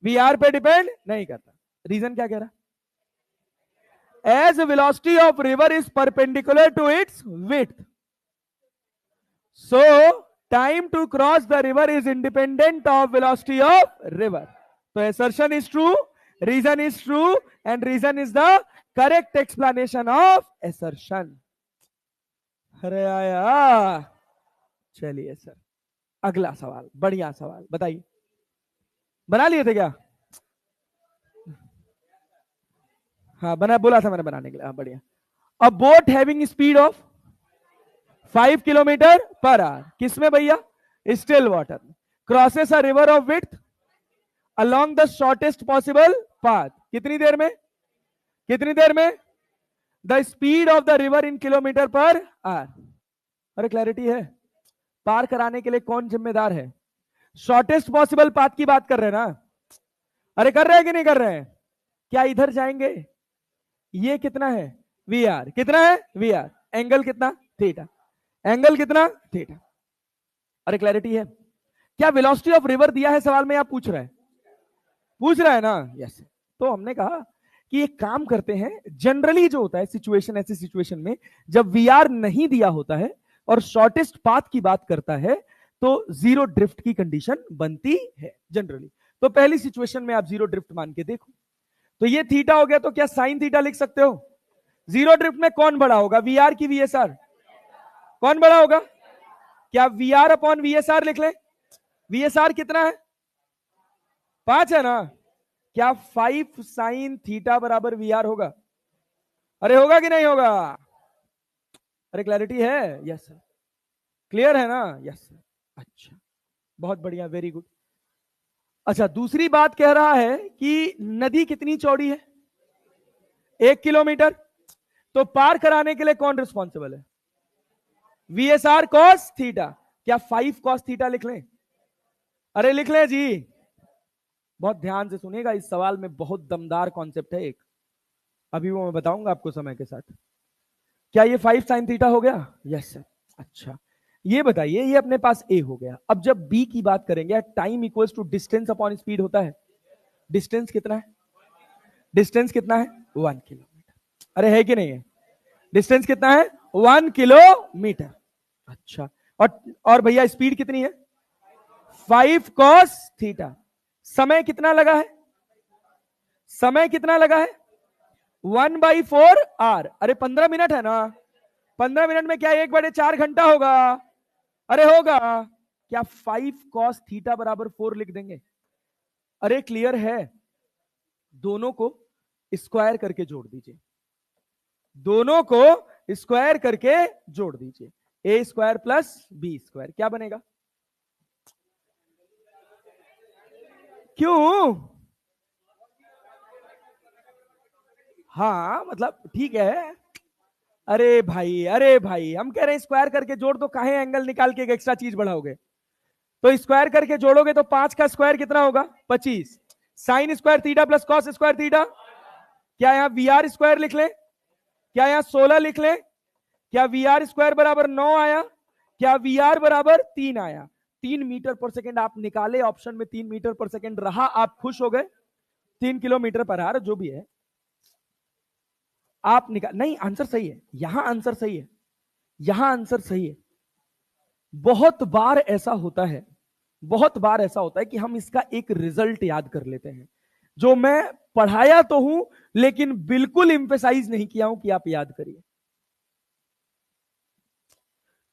वीआर पे डिपेंड नहीं करता। रीजन क्या कह रहा, as velocity of river is perpendicular to its width, so time to cross the river is independent of velocity of river. तो assertion is true, reason is true, and reason is the correct explanation of assertion। अरे आया, चलिए sir अगला सवाल, बढ़िया सवाल बताइए, बना लिए थे क्या? हाँ बना, बोला था मैंने बनाने के लिए, हाँ बढ़िया। अ boat having speed of 5 kilometre per our, किसमें भैया, still water, crosses a river of width along the shortest possible path, कितनी देर में, कितनी देर में, the speed of the river in kilometer per hour। अरे क्लैरिटी है, पार कराने के लिए कौन जिम्मेदार है, शॉर्टेस्ट पॉसिबल पाथ की बात कर रहे हैं ना, अरे कर रहे हैं कि नहीं कर रहे हैं, क्या इधर जाएंगे, ये कितना है वी आर, कितना है वी आर, एंगल कितना थीटा, एंगल कितना थीटा। अरे क्लैरिटी है, क्या वेलोसिटी ऑफ रिवर दिया है सवाल में, आप पूछ रहे हैं, पूछ रहा है ना, यस। तो हमने कहा कि एक काम करते हैं, जनरली जो होता है सिचुएशन, ऐसी सिचुएशन में जब वीआर नहीं दिया होता है और शॉर्टेस्ट पाथ की बात करता है तो जीरो ड्रिफ्ट की कंडीशन बनती है जनरली। तो पहली सिचुएशन में आप जीरो ड्रिफ्ट मान के देखो, तो ये थीटा हो गया, तो क्या साइन थीटा लिख सकते हो, जीरो ड्रिफ्ट में कौन बड़ा होगा, वीआर की वीएसआर, कौन बड़ा होगा, क्या वीआर अपॉन वीएसआर लिख लें, वीएसआर कितना है 5 है ना, क्या 5 साइन थीटा बराबर वीआर होगा, अरे होगा कि नहीं होगा, अरे क्लैरिटी है, यस सर, क्लियर है ना, यस सर, अच्छा बहुत बढ़िया, वेरी गुड। अच्छा दूसरी बात कह रहा है कि नदी कितनी चौड़ी है, 1 किलोमीटर, तो पार कराने के लिए कौन रिस्पॉन्सिबल है, वीएसआर कॉस थीटा, क्या 5 कॉस थीटा लिख लें, अरे लिख लें जी, बहुत ध्यान से सुनिएगा, इस सवाल में बहुत दमदार कॉन्सेप्ट है एक, अभी वो मैं बताऊंगा आपको समय के साथ। क्या ये 5 साइन थीटा हो गया, यस सर। अच्छा ये बताइए, ये अपने पास ए हो गया, अब जब बी की बात करेंगे, time equals to distance upon speed होता है, डिस्टेंस कितना है, डिस्टेंस कितना है 1 किलोमीटर, अरे है कि नहीं है, डिस्टेंस कितना है 1 किलोमीटर। अच्छा और भैया स्पीड कितनी है 5 कॉस थीटा, समय कितना लगा है, समय कितना लगा है 1/4 आर, अरे 15 मिनट है ना, 15 मिनट में क्या 1/4 घंटा होगा, अरे होगा, क्या 5 कॉस थीटा बराबर 4 लिख देंगे, अरे क्लियर है, दोनों को स्क्वायर करके जोड़ दीजिए, दोनों को स्क्वायर करके जोड़ दीजिए, ए स्क्वायर प्लस बी स्क्वायर क्या बनेगा, क्यों, हाँ मतलब ठीक है, अरे भाई हम कह रहे हैं स्क्वायर करके जोड़ दो, काहे एंगल निकाल के एक एक्स्ट्रा चीज बढ़ाओगे, तो स्क्वायर करके जोड़ोगे तो 5 का स्क्वायर कितना होगा 25, sine square theta plus cos square theta, क्या यहां वी आर स्क्वायर लिख लें, क्या यहां 16 लिख लें, क्या वी आर स्क्वायर बराबर 9 आया, क्या वी आर बराबर 3 आया, 3 मीटर पर सेकेंड आप निकाले, ऑप्शन में 3 मीटर पर सेकेंड रहा, आप खुश हो गए, 3 किलोमीटर पर आवर जो भी है आप निकाल, नहीं आंसर सही है, यहां आंसर सही है, यहां आंसर सही है। बहुत बार ऐसा होता है, बहुत बार ऐसा होता है कि हम इसका एक रिजल्ट याद कर लेते हैं, जो मैं पढ़ाया तो हूं लेकिन बिल्कुल इंफेसाइज नहीं किया हूं कि आप याद करिए,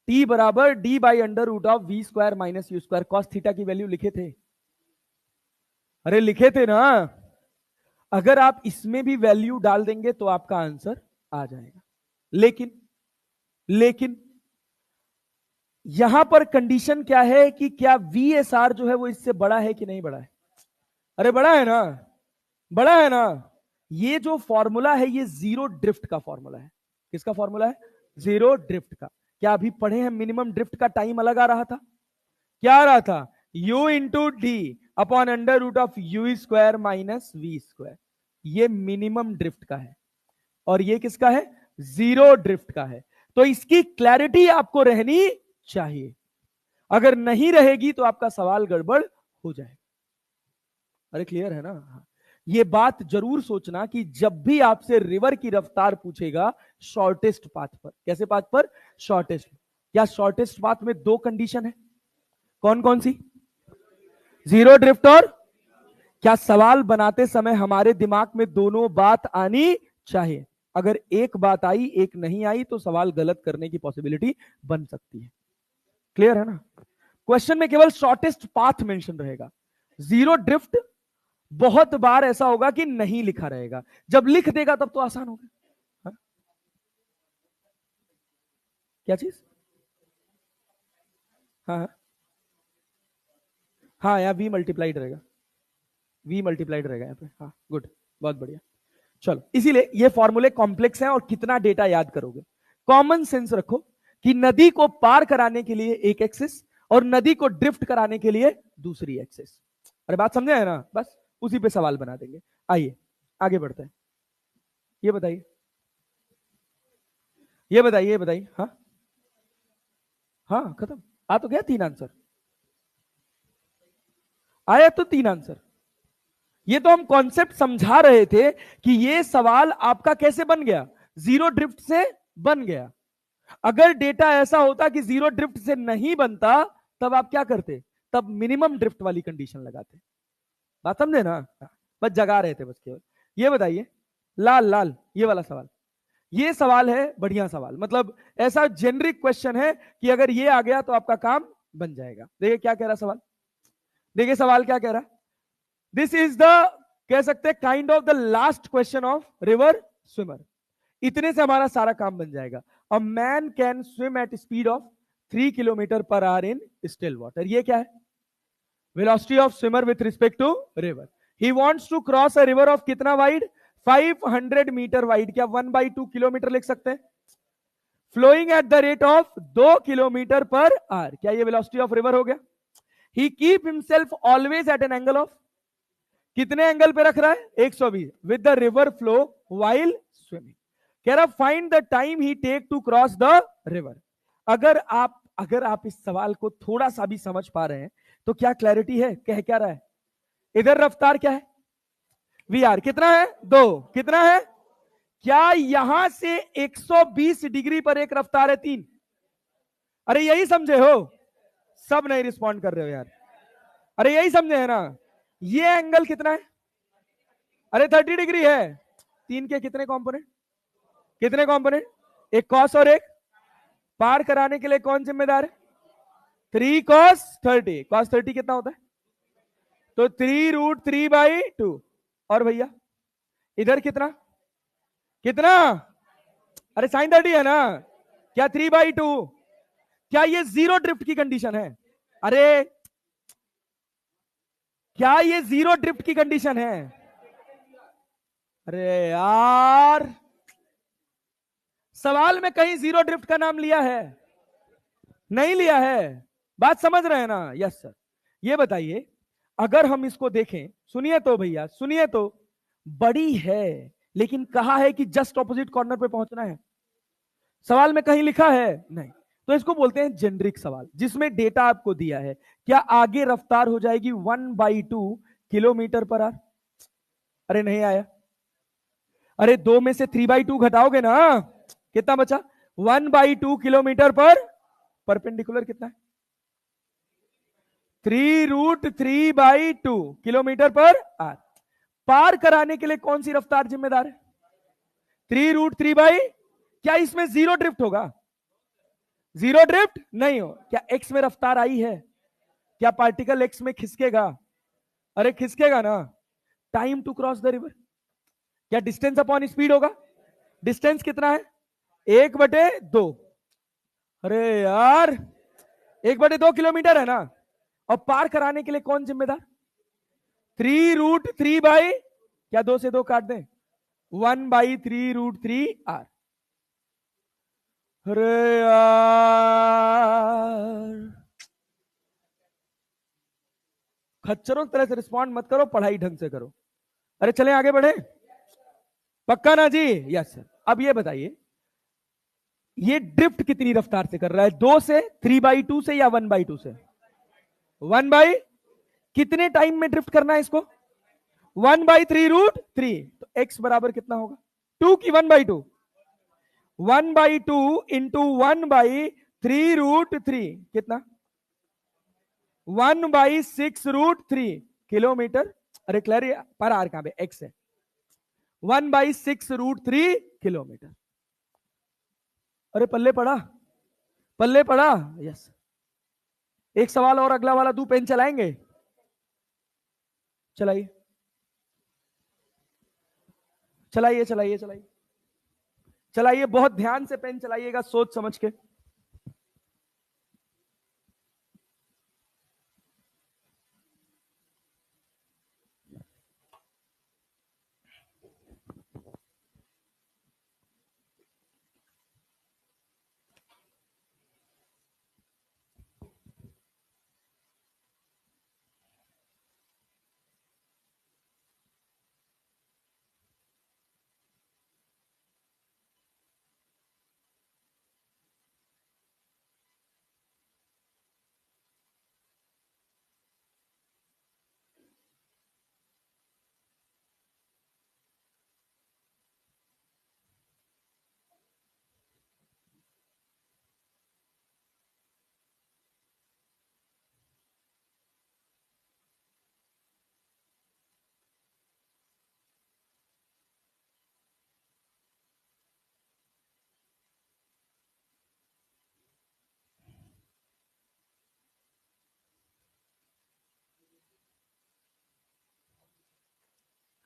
टी बराबर d by under root of v square minus u square, cos theta की वैल्यू लिखे थे, अरे लिखे थे ना, अगर आप इसमें भी वैल्यू डाल देंगे तो आपका आंसर आ जाएगा, लेकिन यहां पर कंडीशन क्या है कि क्या वीएसआर जो है वो इससे बड़ा है कि नहीं बड़ा है, अरे बड़ा है ना, बड़ा है ना, ये जो फॉर्मूला है ये जीरो ड्रिफ्ट का फॉर्मूला है, किसका फॉर्मूला है, जीरो ड्रिफ्ट का, क्या अभी पढ़े हैं मिनिमम ड्रिफ्ट का टाइम अलग आ रहा था, क्या आ रहा था u into d upon under root of u square minus v square, ये मिनिमम ड्रिफ्ट का है और ये किसका है, जीरो ड्रिफ्ट का है। तो इसकी क्लैरिटी आपको रहनी चाहिए, अगर नहीं रहेगी तो आपका सवाल गड़बड़ हो जाएगा। अरे क्लियर है ना? हाँ। ये बात जरूर सोचना कि जब भी आपसे रिवर की रफ्तार पूछेगा, शॉर्टेस्ट पाथ पर, कैसे पाथ पर, शॉर्टेस्ट। क्या शॉर्टेस्ट पाथ में दो कंडीशन है, कौन कौन सी, जीरो ड्रिफ्ट और क्या सवाल बनाते समय हमारे दिमाग में दोनों बात आनी चाहिए। अगर एक बात आई एक नहीं आई तो सवाल गलत करने की पॉसिबिलिटी बन सकती है। क्लियर है ना? क्वेश्चन में केवल शॉर्टेस्ट पाथ मेंशन रहेगा, जीरो ड्रिफ्ट बहुत बार ऐसा होगा कि नहीं लिखा रहेगा, जब लिख देगा तब तो आसान होगा। हाँ? क्या चीज? हाँ हाँ, यहाँ वी मल्टीप्लाइड रहेगा, वी मल्टीप्लाइड रहेगा यहाँ पे। हाँ गुड, बहुत बढ़िया। चलो, इसीलिए ये फॉर्मूले कॉम्प्लेक्स हैं और कितना डेटा याद करोगे। कॉमन सेंस रखो कि नदी को पार कराने के लिए एक एक्सिस और नदी को ड्रिफ्ट कराने के लिए दूसरी एक्सिस। अरे बात समझे है ना? बस उसी पे सवाल बना देंगे। आइए आगे बढ़ते हैं। ये बताइए, ये बताइए, ये बताइए। हाँ हाँ, खत्म। आ तो गया तीन आंसर, आया तो तीन आंसर। ये तो हम कॉन्सेप्ट समझा रहे थे कि ये सवाल आपका कैसे बन गया, जीरो ड्रिफ्ट से बन गया। अगर डेटा ऐसा होता कि जीरो ड्रिफ्ट से नहीं बनता, तब आप क्या करते, तब मिनिमम ड्रिफ्ट वाली कंडीशन लगाते। बात समझे ना? बस जगा रहे थे बस केवल। ये बताइए, लाल लाल, ये वाला सवाल, ये सवाल है बढ़िया सवाल, मतलब ऐसा जेनरिक क्वेश्चन है कि अगर ये आ गया तो आपका काम बन जाएगा। देखिए क्या कह रहा सवाल, देखिए सवाल क्या कह रहा। दिस इज द, कह सकते हैं kind of the last question of river swimmer. इतने से हमारा सारा काम बन जाएगा। A man can swim at speed of 3 kilometre per hour in still water. ये क्या है, velocity of swimmer with respect to river. He wants to cross a river of कितना वाइड, 500 मीटर वाइड। क्या 1/2 किलोमीटर लिख सकते हैं? Flowing at the rate of 2 kilometre per our. क्या ये वेलोसिटी ऑफ रिवर हो गया? He keep himself always at an angle of, कितने एंगल पे रख रहा है, 120, with the river flow while swimming. कह रहा find the time he take to cross the river. अगर आप इस सवाल को थोड़ा सा भी समझ पा रहे हैं तो क्या क्लैरिटी है, कह क्या रहा है। इधर रफ्तार क्या है, वी आर, कितना है, 2, कितना है, क्या यहां से 120 डिग्री पर एक रफ्तार है 3। अरे यही समझे हो, सब नहीं रिस्पॉन्ड कर रहे हो यार। अरे यही समझे है ना? ये एंगल कितना है, अरे 30 डिग्री है। 3 के कितने कंपोनेंट, कितने कंपोनेंट, एक कॉस और एक, पार कराने के लिए कौन जिम्मेदार है, 3 cos 30। cos 30 कितना होता है, तो 3√3/2। और भैया इधर कितना, कितना, अरे sin 30 है ना, क्या 3/2। क्या ये जीरो ड्रिफ्ट की कंडीशन है, अरे क्या ये जीरो ड्रिफ्ट की कंडीशन है, अरे यार सवाल में कहीं जीरो ड्रिफ्ट का नाम लिया है, नहीं लिया है। बात समझ रहे हैं ना? Yes sir. ये बताइए, अगर हम इसको देखें, सुनिए तो भैया सुनिए तो, बड़ी है लेकिन कहा है कि जस्ट ऑपोजिट कॉर्नर पे पहुंचना है, सवाल में कहीं लिखा है नहीं। तो इसको बोलते हैं जेनरिक सवाल, जिसमें डेटा आपको दिया है। क्या आगे रफ्तार हो जाएगी 1/2 किलोमीटर पर आवर, अरे नहीं आया। अरे 2 में से 3/2 घटाओगे ना, कितना बचा, 1/2 किलोमीटर पर परपेंडिकुलर कितना है, 3√3/2 किलोमीटर पर आवर। पार कराने के लिए कौन सी रफ्तार जिम्मेदार है, 3√3 क्या इसमें जीरो ड्रिफ्ट होगा, जीरो ड्रिफ्ट नहीं हो। क्या एक्स में रफ्तार आई है, क्या पार्टिकल एक्स में खिसकेगा, अरे खिसकेगा ना। Time to cross the river, क्या डिस्टेंस अपॉन स्पीड होगा, डिस्टेंस कितना है, 1/2। अरे यार 1/2 किलोमीटर है ना, और पार कराने के लिए कौन जिम्मेदार, 3√3 क्या 2 से 2 काट दें, 1/3√3 आर। अरे यार खच्चरों की तरह से रिस्पॉन्ड मत करो, पढ़ाई ढंग से करो। अरे चलें आगे बढ़े, पक्का ना जी? Yes sir. अब ये बताइए, ये ड्रिफ्ट कितनी रफ्तार से कर रहा है? 2 से, 3/2 से, या 1/2 से? 1 बाई, कितने टाइम में ड्रिफ्ट करना है इसको? 1/3√3। तो x बराबर कितना होगा? 2 की 1/2? 1/2 इंटू 1/3√3 कितना? 1/6√3 किलोमीटर। अरे क्लियर, पर आर कहां पे? x है। 1/6√3 किलोमीटर। अरे पल्ले पड़ा, पल्ले पड़ा। यस। एक सवाल और अगला वाला दू, पेन चलाएंगे? चलाइए चलाइए चलाइए चलाइए चलाइए, बहुत ध्यान से पेन चलाइएगा, सोच समझ के।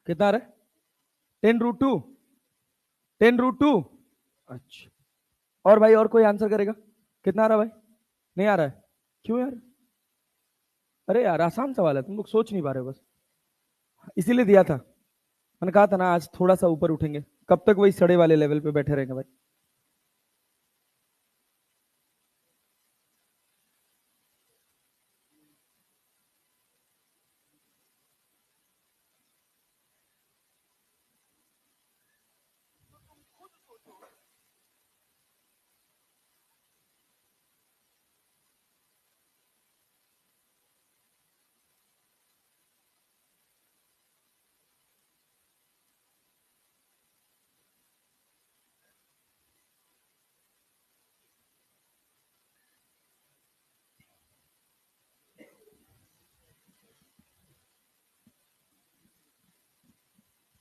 कितना आ रहा है? 10√2? 10√2? अच्छा। और भाई, और कोई आंसर करेगा? कितना आ रहा है भाई? नहीं आ रहा है? क्यों यार? अरे यार, आसान सवाल है, तुम लोग सोच नहीं पा रहे हो बस, इसीलिए दिया था। मैंने कहा था ना आज थोड़ा सा ऊपर उठेंगे। कब तक वही सड़े वाले लेवल पे बैठे रहेंगे भाई?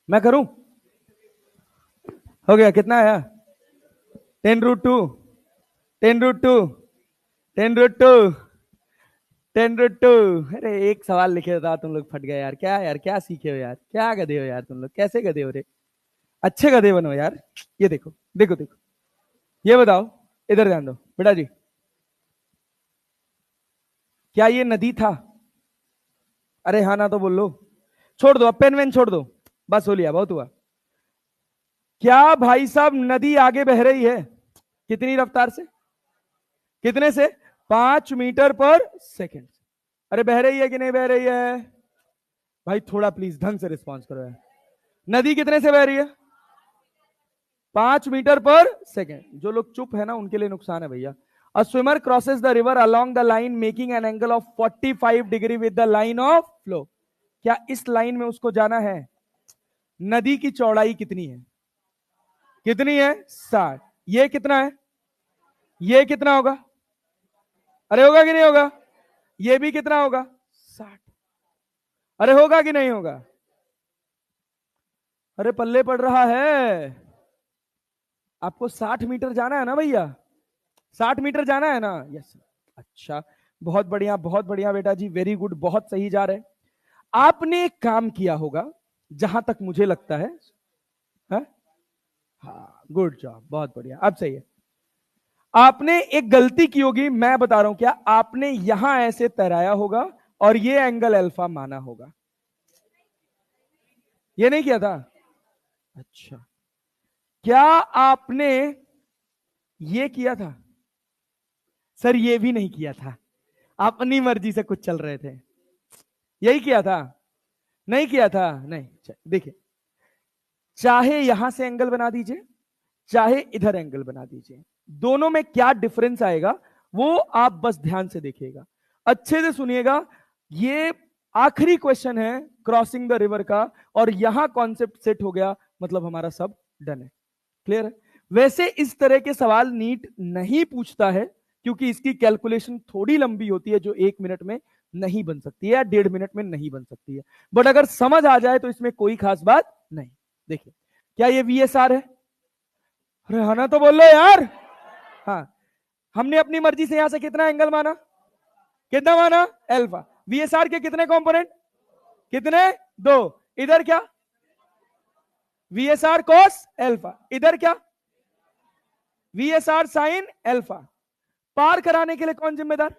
मैं करूं? हो गया? कितना आया? 10√2, 10√2, 10√2, 10√2। अरे एक सवाल लिखे था, तुम लोग फट गए यार। क्या यार, क्या सीखे हो यार? क्या गधे हो यार तुम लोग? कैसे गधे हो रे? अच्छे गधे बनो यार। ये देखो देखो देखो, ये बताओ, इधर ध्यान दो बेटा जी। क्या ये नदी था? अरे हाँ ना तो बोल लो। छोड़ दो, अब पेन वेन छोड़ दो, बस हो लिया, बहुत हुआ। क्या भाई साहब नदी आगे बह रही है? कितनी रफ्तार से? कितने से? 5 मीटर पर सेकेंड। अरे बह रही है कि नहीं बह रही है? भाई थोड़ा प्लीज ढंग से रिस्पॉन्स करो यार। नदी कितने से बह रही है? 5 मीटर पर सेकेंड। जो लोग चुप है ना, उनके लिए नुकसान है भैया। अ swimmer crosses the river along the line making an angle of 45 degree with the line of flow. क्या इस लाइन में उसको जाना है? नदी की चौड़ाई कितनी है? कितनी है? 60। ये कितना है? ये कितना होगा? अरे होगा कि नहीं होगा? ये भी कितना होगा? 60। अरे होगा कि नहीं होगा? अरे पल्ले पड़ रहा है। आपको 60 मीटर जाना है ना भैया? 60 मीटर जाना है ना? यस। अच्छा, बहुत बढ़िया बहुत बढ़िया बेटा जी, वेरी गुड, बहुत सही जा रहे। आपने एक काम किया होगा, जहां तक मुझे लगता है। हा? हाँ, गुड जॉब, बहुत बढ़िया, अब सही है। आपने एक गलती की होगी, मैं बता रहा हूं क्या। आपने यहां ऐसे तैराया होगा और ये एंगल अल्फा माना होगा। ये नहीं किया था? अच्छा। क्या आपने ये किया था? सर ये भी नहीं किया था, अपनी मर्जी से कुछ चल रहे थे। यही किया था? नहीं किया था? नहीं, देखिए, चाहे यहां से एंगल बना दीजिए, चाहे इधर एंगल बना दीजिए, दोनों में क्या डिफरेंस आएगा वो आप बस ध्यान से देखिएगा, अच्छे से सुनिएगा। ये आखिरी क्वेश्चन है क्रॉसिंग द रिवर का, और यहां कॉन्सेप्ट सेट हो गया, मतलब हमारा सब डन है। क्लियर है? वैसे इस तरह के सवाल नीट नहीं पूछता है, क्योंकि इसकी कैलकुलेशन थोड़ी लंबी होती है, जो 1 मिनट में नहीं बन सकती है या 1.5 मिनट में नहीं बन सकती है। बट अगर समझ आ जाए तो इसमें कोई खास बात नहीं। देखिए, क्या ये VSR है? अरे हाँ ना, तो बोल लो यार। हाँ, हमने अपनी मर्जी से यहां से कितना एंगल माना, कितना माना? अल्फा। VSR के कितने कंपोनेंट? कितने? 2। इधर क्या? VSR cos alpha. इधर क्या? VSR sin alpha. पार कराने के लिए कौन जिम्मेदार?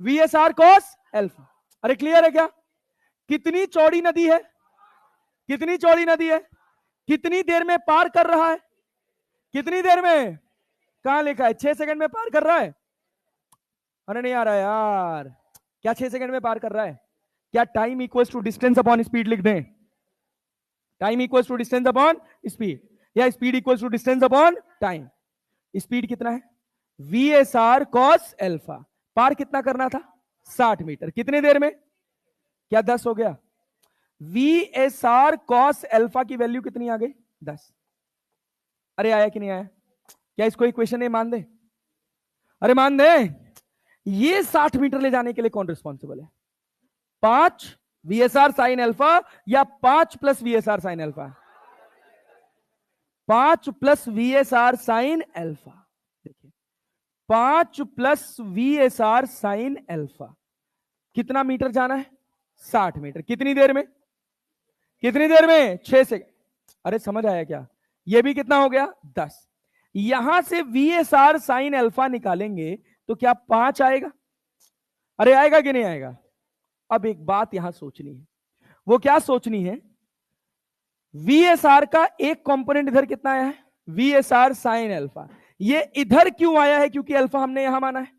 VSR cos alpha. अरे क्लियर है क्या? कितनी चौड़ी नदी है? कितनी चौड़ी नदी है? कितनी देर में पार कर रहा है? कितनी देर में? कहां लिखा है? 6 सेकंड में पार कर रहा है? अरे नहीं आ रहा यार, क्या 6 सेकंड में पार कर रहा है? क्या time equals to distance upon speed लिख दें? Time equals to distance upon speed, या speed equals to distance upon time. Speed कितना है? VSR cos alpha. पार कितना करना था? 60 मीटर। कितनी देर में? क्या 10 हो गया? VSR cos अल्फा की वैल्यू कितनी आ गई? 10। अरे आया कि नहीं आया? क्या इसको इक्वेशन ए मान दे? अरे मान दे। ये 60 मीटर ले जाने के लिए कौन रिस्पॉन्सिबल है? 5 VSR sin अल्फा या 5 plus VSR sin alpha? 5 plus VSR sin alpha. देखिए, 5 प्लस VSR sin अल्फा। कितना मीटर जाना है? 60 मीटर। कितनी देर में? कितनी देर में? 6 सेकंड। अरे समझ आया क्या? ये भी कितना हो गया? 10। यहां से VSR sin अल्फा निकालेंगे तो क्या 5 आएगा? अरे आएगा कि नहीं आएगा? अब एक बात यहां सोचनी है। वो क्या सोचनी है? VSR का एक कंपोनेंट इधर कितना आया है? VSR sin alpha. ये इधर क्यों आया है? क्योंकि अल्फा हमने यहां माना है।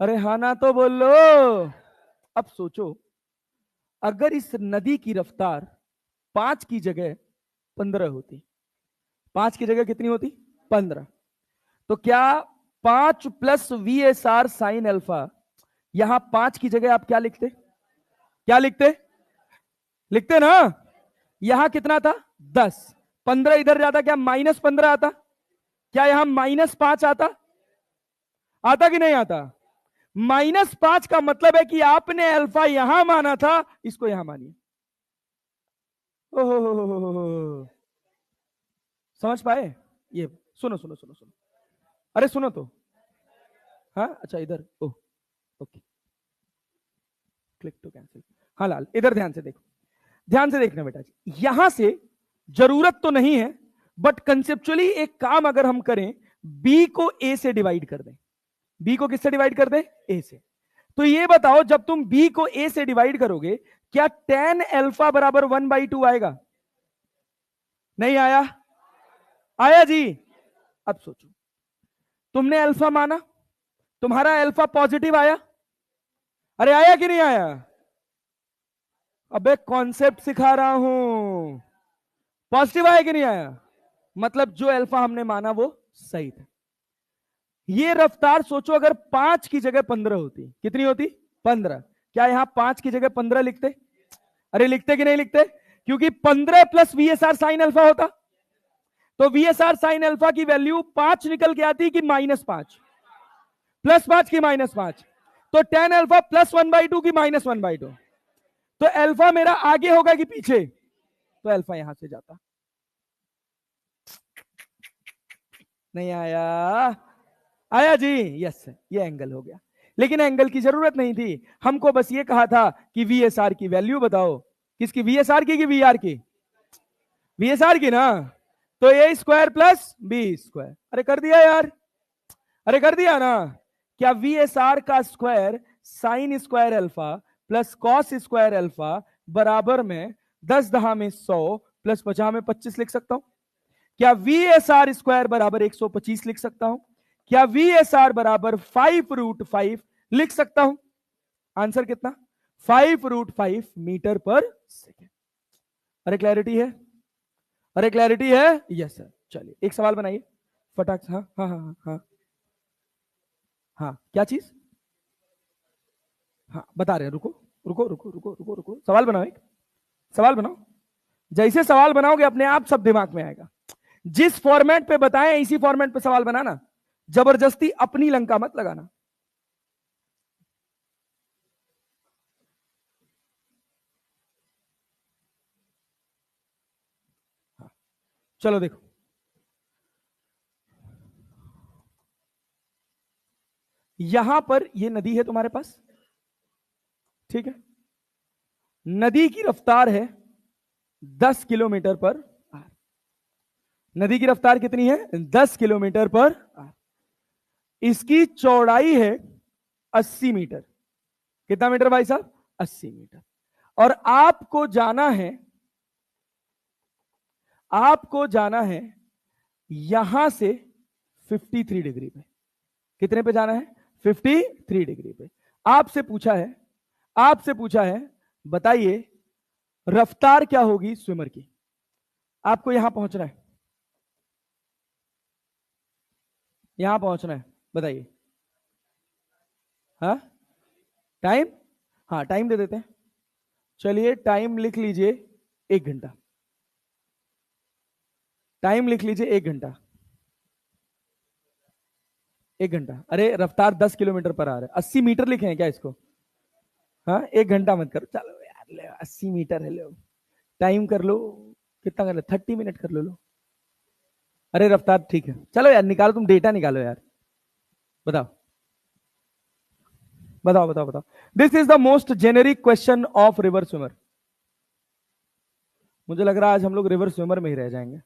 अरे हाँ ना, तो बोलो। अब सोचो, अगर इस नदी की रफ्तार 5 की जगह 15 होती, 5 की जगह कितनी होती? 15, तो क्या 5 प्लस VSR sin अल्फा, यहां 5 की जगह आप क्या लिखते? क्या लिखते? लिखते ना। यहां कितना था? 10। 15 इधर जाता, क्या -15 आता? क्या यहां -5 आता? आता कि नहीं आता? -5 का मतलब है कि आपने अल्फा यहां माना था, इसको यहां मानिए। ओहो, समझ पाए? ये सुनो सुनो सुनो सुनो, अरे सुनो तो। हाँ अच्छा, इधर oh okay, click to cancel. हाँ लाल, इधर ध्यान से देखो, ध्यान से देखना बेटा जी। यहां से जरूरत तो नहीं है, बट कंसेप्चुअली एक काम अगर हम करें, बी को ए से डिवाइड कर दें। बी को किससे डिवाइड कर दें? ए से। तो ये बताओ, जब तुम बी को ए से डिवाइड करोगे, क्या tan अल्फा बराबर 1/2 आएगा? नहीं आया? आया जी? अब सोचो, तुमने अल्फा माना, तुम्हारा अल्फा पॉजिटिव आया। अरे आया कि नहीं आया? अबे कॉन्सेप्ट सिखा रहा हूं। पॉजिटिव आया कि नहीं आया? मतलब जो अल्फा हमने माना वो सही था। ये रफ्तार सोचो, अगर 5 की जगह 15 होती, कितनी होती? 15। क्या यहां 5 की जगह 15 लिखते? अरे लिखते कि नहीं लिखते? क्योंकि 15 प्लस VSR sin अल्फा होता, तो VSR sin अल्फा की वैल्यू 5 निकल के आती कि -5, +5 की -5, तो tan अल्फा +1/2 की -1/2। तो अल्फा मेरा आगे होगा कि पीछे? तो अल्फा यहां से जाता। नहीं आया? आया जी? यस, ये एंगल हो गया। लेकिन एंगल की जरूरत नहीं थी, हमको बस ये कहा था कि VSR की वैल्यू बताओ। किसकी? VSR की VR की? VSR की ना। तो A² प्लस B²। अरे कर दिया यार, अरे कर दिया ना। क्या VSR का square sin² alpha plus cos² alpha बराबर में 10 में 100 प्लस 50 में 25 लिख सकता हूं? क्या VSR² बराबर 125 लिख सकता हूं? क्या VSR बराबर 5√5 लिख सकता हूं? आंसर कितना? 5√5 मीटर पर सेकेंड। अरे क्लैरिटी है? अरे क्लैरिटी है? Yes sir. चलिए एक सवाल बनाइए फटाक से। हाँ हाँ हाँ हाँ हाँ हाँ, क्या चीज? हाँ बता रहे हैं, रुको रुको रुको रुको रुको रुको, सवाल बनाओ, एक सवाल बनाओ। जैसे सवाल बनाओगे अपने आप सब दिमाग में आएगा। जिस फॉर्मेट पे बताएं इसी फॉर्मेट पे सवाल बनाना, जबरदस्ती अपनी लंका मत लगाना। हाँ, चलो देखो, यहां पर ये नदी है तुम्हारे पास, ठीक है? नदी की रफ्तार है 10 किलोमीटर पर आवर। नदी की रफ्तार कितनी है? 10 किलोमीटर पर आवर। इसकी चौड़ाई है 80 मीटर। कितना मीटर भाई साहब? 80 मीटर। और आपको जाना है यहां से 53 डिग्री पे। कितने पे जाना है? 53 डिग्री पे। आपसे पूछा है, आपसे पूछा है, बताइए रफ्तार क्या होगी स्विमर की। आपको यहां पहुंचना है, यहां पहुंचना है, बताइए। हाँ टाइम, हाँ टाइम दे देते हैं। चलिए टाइम लिख लीजिए 1 घंटा। टाइम लिख लीजिए 1 घंटा। 1 घंटा, अरे रफ्तार 10 किलोमीटर पर आ रहा है, 80 मीटर लिखे हैं क्या इसको? हाँ 1 घंटा मत करो, चलो यार ले 80 मीटर है, लो टाइम कर लो। कितना कर लो? 30 मिनट कर लो। अरे रफ्तार ठीक है, चलो यार निकालो, तुम डेटा निकालो यार। बताओ बताओ बताओ बताओ। This is the most generic question of river swimmer. मुझे लग रहा है आज हम लोग रिवर स्विमर में ही रह जाएंगे।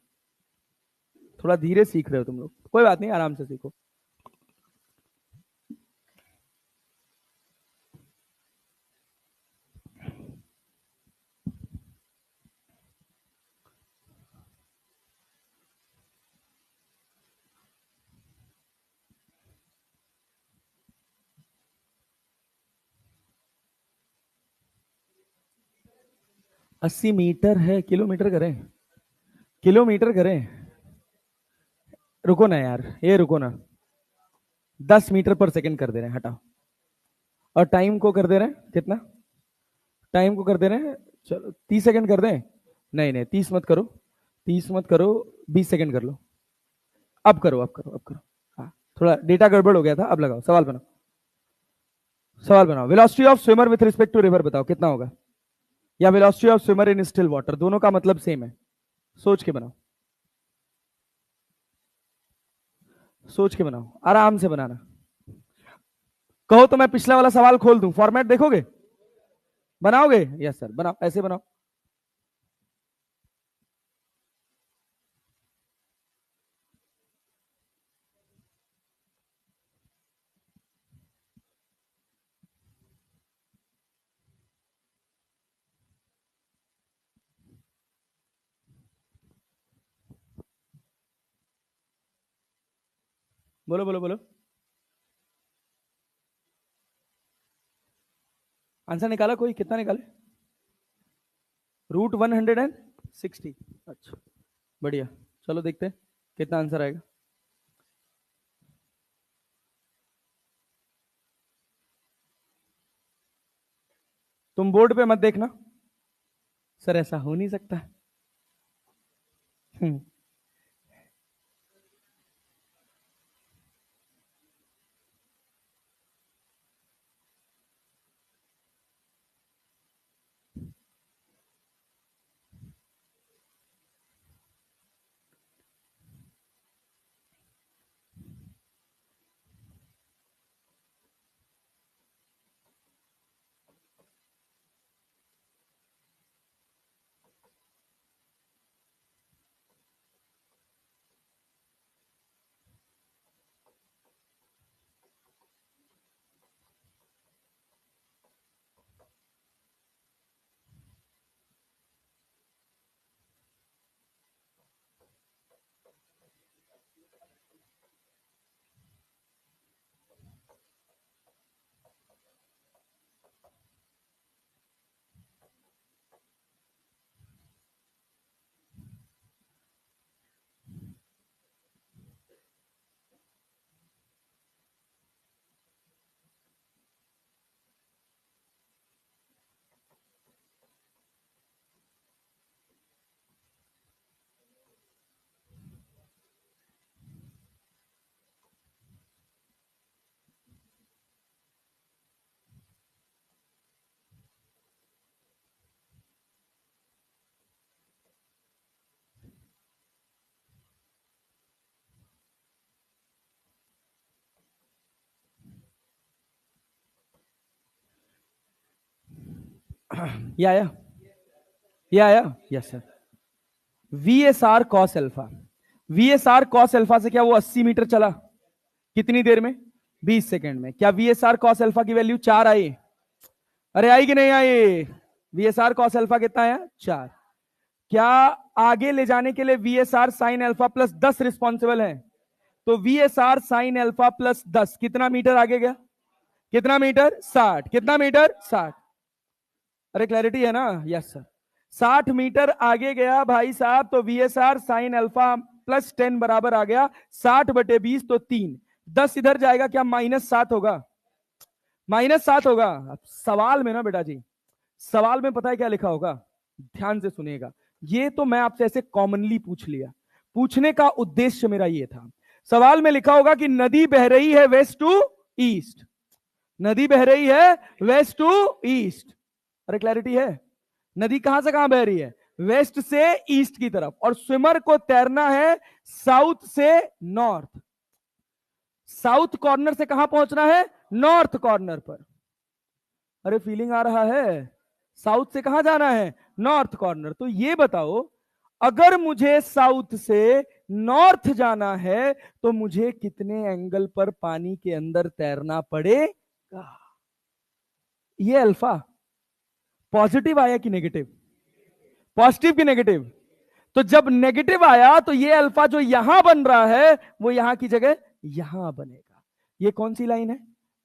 थोड़ा धीरे सीख रहे हो तुम लोग, कोई बात नहीं, आराम से सीखो। 80 मीटर है, किलोमीटर करें? किलोमीटर करें? रुको ना यार, ये रुको ना। 10 मीटर पर सेकंड कर दे रहे हैं, हटाओ। और टाइम को कर दे रहे हैं कितना? टाइम को कर दे रहे हैं, चलो 30 सेकंड कर दें। नहीं नहीं 30 मत करो, 30 मत करो, 20 सेकंड कर लो। अब करो अब करो अब करो। हाँ थोड़ा डेटा गड़बड़ हो गया था, अब लगाओ सवाल बनाओ। सवाल बनाओ, velocity of swimmer with respect to river बताओ कितना होगा? या velocity of swimmer in still water, दोनों का मतलब सेम है। सोच के बनाओ, सोच के बनाओ, आराम से बनाना। कहो तो मैं पिछला वाला सवाल खोल दूं, फॉर्मेट देखोगे? बनाओगे? यस सर, बनाओ, ऐसे बनाओ। बोलो बोलो बोलो। आंसर निकाला कोई? कितना निकाले? √160। अच्छा बढ़िया, चलो देखते हैं कितना आंसर आएगा। तुम बोर्ड पे मत देखना सर, ऐसा हो नहीं सकता। हम्म, ये आया, ये आया, yes sir. VSR cos alpha, VSR cos alpha से क्या वो 80 मीटर चला कितनी देर में? 20 सेकंड में। क्या VSR cos अल्फा की वैल्यू 4 आई? अरे आई कि नहीं आई? VSR cos अल्फा कितना है? 4। क्या आगे ले जाने के लिए VSR sin alpha plus 10 responsible है? तो VSR sin अल्फा प्लस 10 कितना मीटर आगे गया? कितना मीटर? 60। कितना मीटर? 60। अरे क्लैरिटी है ना? Yes sir. 60 मीटर आगे गया भाई साहब, तो VSR sin अल्फा प्लस 10 बराबर आ गया 60/20, तो 3। 10 इधर जाएगा, क्या -7 होगा? -7 होगा। अब सवाल में ना बेटा जी, सवाल में पता है क्या लिखा होगा? ध्यान से सुनिएगा, ये तो मैं आपसे ऐसे कॉमनली पूछ लिया, पूछने का उद्देश्य मेरा ये था। सवाल में लिखा होगा कि नदी बह रही है वेस्ट टू ईस्ट, नदी बह रही है वेस्ट टू ईस्ट। अरे क्लैरिटी है? नदी कहां से कहां बह रही है? वेस्ट से ईस्ट की तरफ, और स्विमर को तैरना है साउथ से नॉर्थ। साउथ कॉर्नर से कहां पहुंचना है? नॉर्थ कॉर्नर पर। अरे फीलिंग आ रहा है? साउथ से कहां जाना है? North corner. तो ये बताओ, अगर मुझे साउथ से नॉर्थ जाना है तो मुझे कितने एंगल पर पानी के अंदर तैरना पड़ेगा? ये अल्फा पॉजिटिव आया कि नेगेटिव? पॉजिटिव कि नेगेटिव? तो जब नेगेटिव आया तो ये अल्फा जो यहां बन रहा है वो यहां की जगह यहां बनेगा। ये कौन सी लाइन है?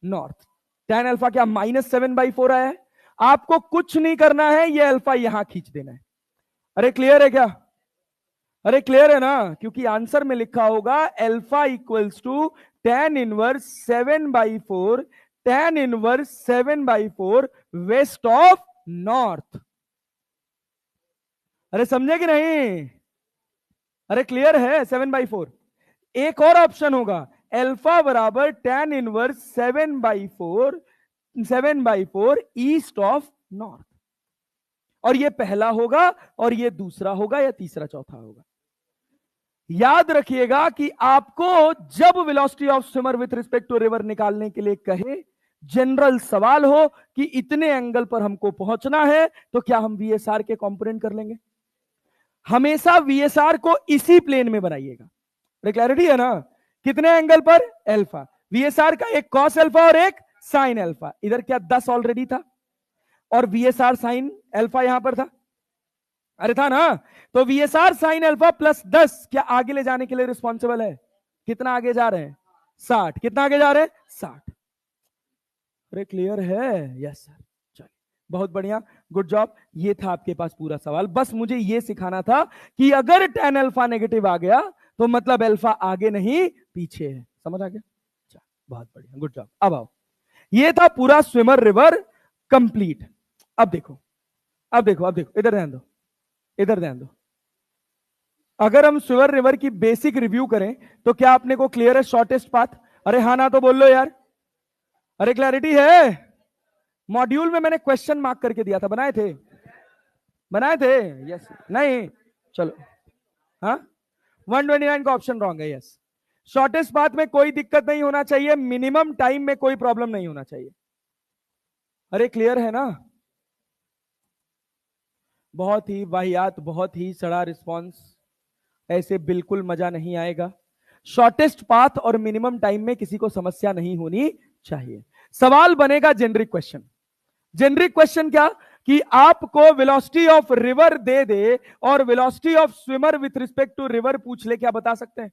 नॉर्थ। tan अल्फा क्या -7/4 आया है? आपको कुछ नहीं करना है, ये अल्फा यहां खींच देना है। अरे क्लियर है क्या? अरे क्लियर है ना? क्योंकि आंसर में लिखा होगा alpha equals to tan inverse 7/4, tan inverse 7/4 west of north. अरे समझे कि नहीं? अरे क्लियर है? 7/4। एक और ऑप्शन होगा, अल्फा बराबर tan inverse 7/4 east of north. और ये पहला होगा, और ये दूसरा होगा, या तीसरा चौथा होगा। याद रखिएगा कि आपको जब velocity of swimmer with respect to river निकालने के लिए कहे, जनरल सवाल हो कि इतने एंगल पर हमको पहुंचना है, तो क्या हम VSR के कंपोनेंट कर लेंगे? हमेशा VSR को इसी प्लेन में बनाइएगा। क्लैरिटी है ना? कितने एंगल पर? अल्फा। VSR का एक cos अल्फा और एक sin अल्फा। इधर क्या 10 ऑलरेडी था, और VSR sin अल्फा यहां पर था। अरे था ना? तो VSR sin अल्फा प्लस 10 क्या आगे ले जाने के लिए रिस्पॉन्सिबल है? कितना आगे जा रहे हैं? 60। कितना आगे जा रहे हैं? 60। अरे क्लियर है? Yes sir. चलिए बहुत बढ़िया, गुड जॉब। ये था आपके पास पूरा सवाल। बस मुझे ये सिखाना था कि अगर tan अल्फा नेगेटिव आ गया तो मतलब अल्फा आगे नहीं पीछे है। समझ आ गया? बहुत बढ़िया, गुड जॉब। अब आओ, ये था पूरा स्विमर रिवर कंप्लीट। अब देखो, अब देखो, अब देखो, इधर ध्यान दो, इधर ध्यान दो। अगर हम स्विमर रिवर की बेसिक रिव्यू करें तो क्या आपने को क्लियर है शॉर्टेस्ट पाथ? अरे हाँ ना तो बोल लो यार। अरे क्लैरिटी है? मॉड्यूल में मैंने क्वेश्चन मार्क करके दिया था, बनाए थे? बनाए थे? यस। नहीं? चलो, हाँ 129 का ऑप्शन रॉन्ग है। यस, शॉर्टेस्ट पाथ में कोई दिक्कत नहीं होना चाहिए, मिनिमम टाइम में कोई प्रॉब्लम नहीं होना चाहिए। अरे क्लियर है ना? बहुत ही वाहियात, बहुत ही सड़ा रिस्पॉन्स, ऐसे बिल्कुल मजा नहीं आएगा। शॉर्टेस्ट पाथ और मिनिमम टाइम में किसी को समस्या नहीं होनी चाहिए। सवाल बनेगा जेनरिक क्वेश्चन। जेनरिक क्वेश्चन क्या? कि आपको वेलोसिटी ऑफ रिवर दे दे और velocity of swimmer with respect to river पूछ ले, क्या बता सकते हैं?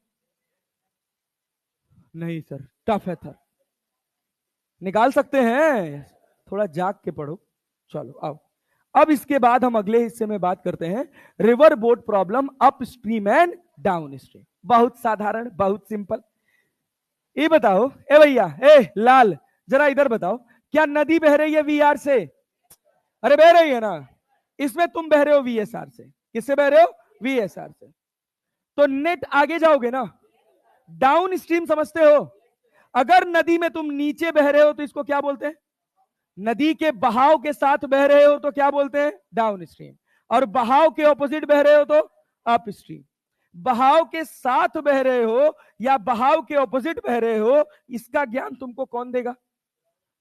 नहीं सर, टफ है सर। निकाल सकते हैं, थोड़ा जाग के पढ़ो। चलो आओ, अब इसके बाद हम अगले हिस्से में बात करते हैं river boat problem up stream and down stream. बहुत साधारण, बहुत सिंपल। ये बताओ, ए भैया, ए लाल, जरा इधर बताओ, क्या नदी बह रही है VSR से? अरे बह रही है ना? इसमें तुम बह रहे हो VSR से। किससे बह रहे हो? VSR से। तो नेट आगे जाओगे ना, डाउन स्ट्रीम समझते हो? अगर नदी में तुम नीचे बह रहे हो तो इसको क्या बोलते हैं? नदी के बहाव के साथ बह रहे हो तो क्या बोलते हैं? Down stream. और बहाव के ऑपोजिट बह रहे हो तो अप स्ट्रीम। बहाव के साथ बह रहे हो या बहाव के ऑपोजिट बह रहे हो, इसका ज्ञान तुमको कौन देगा?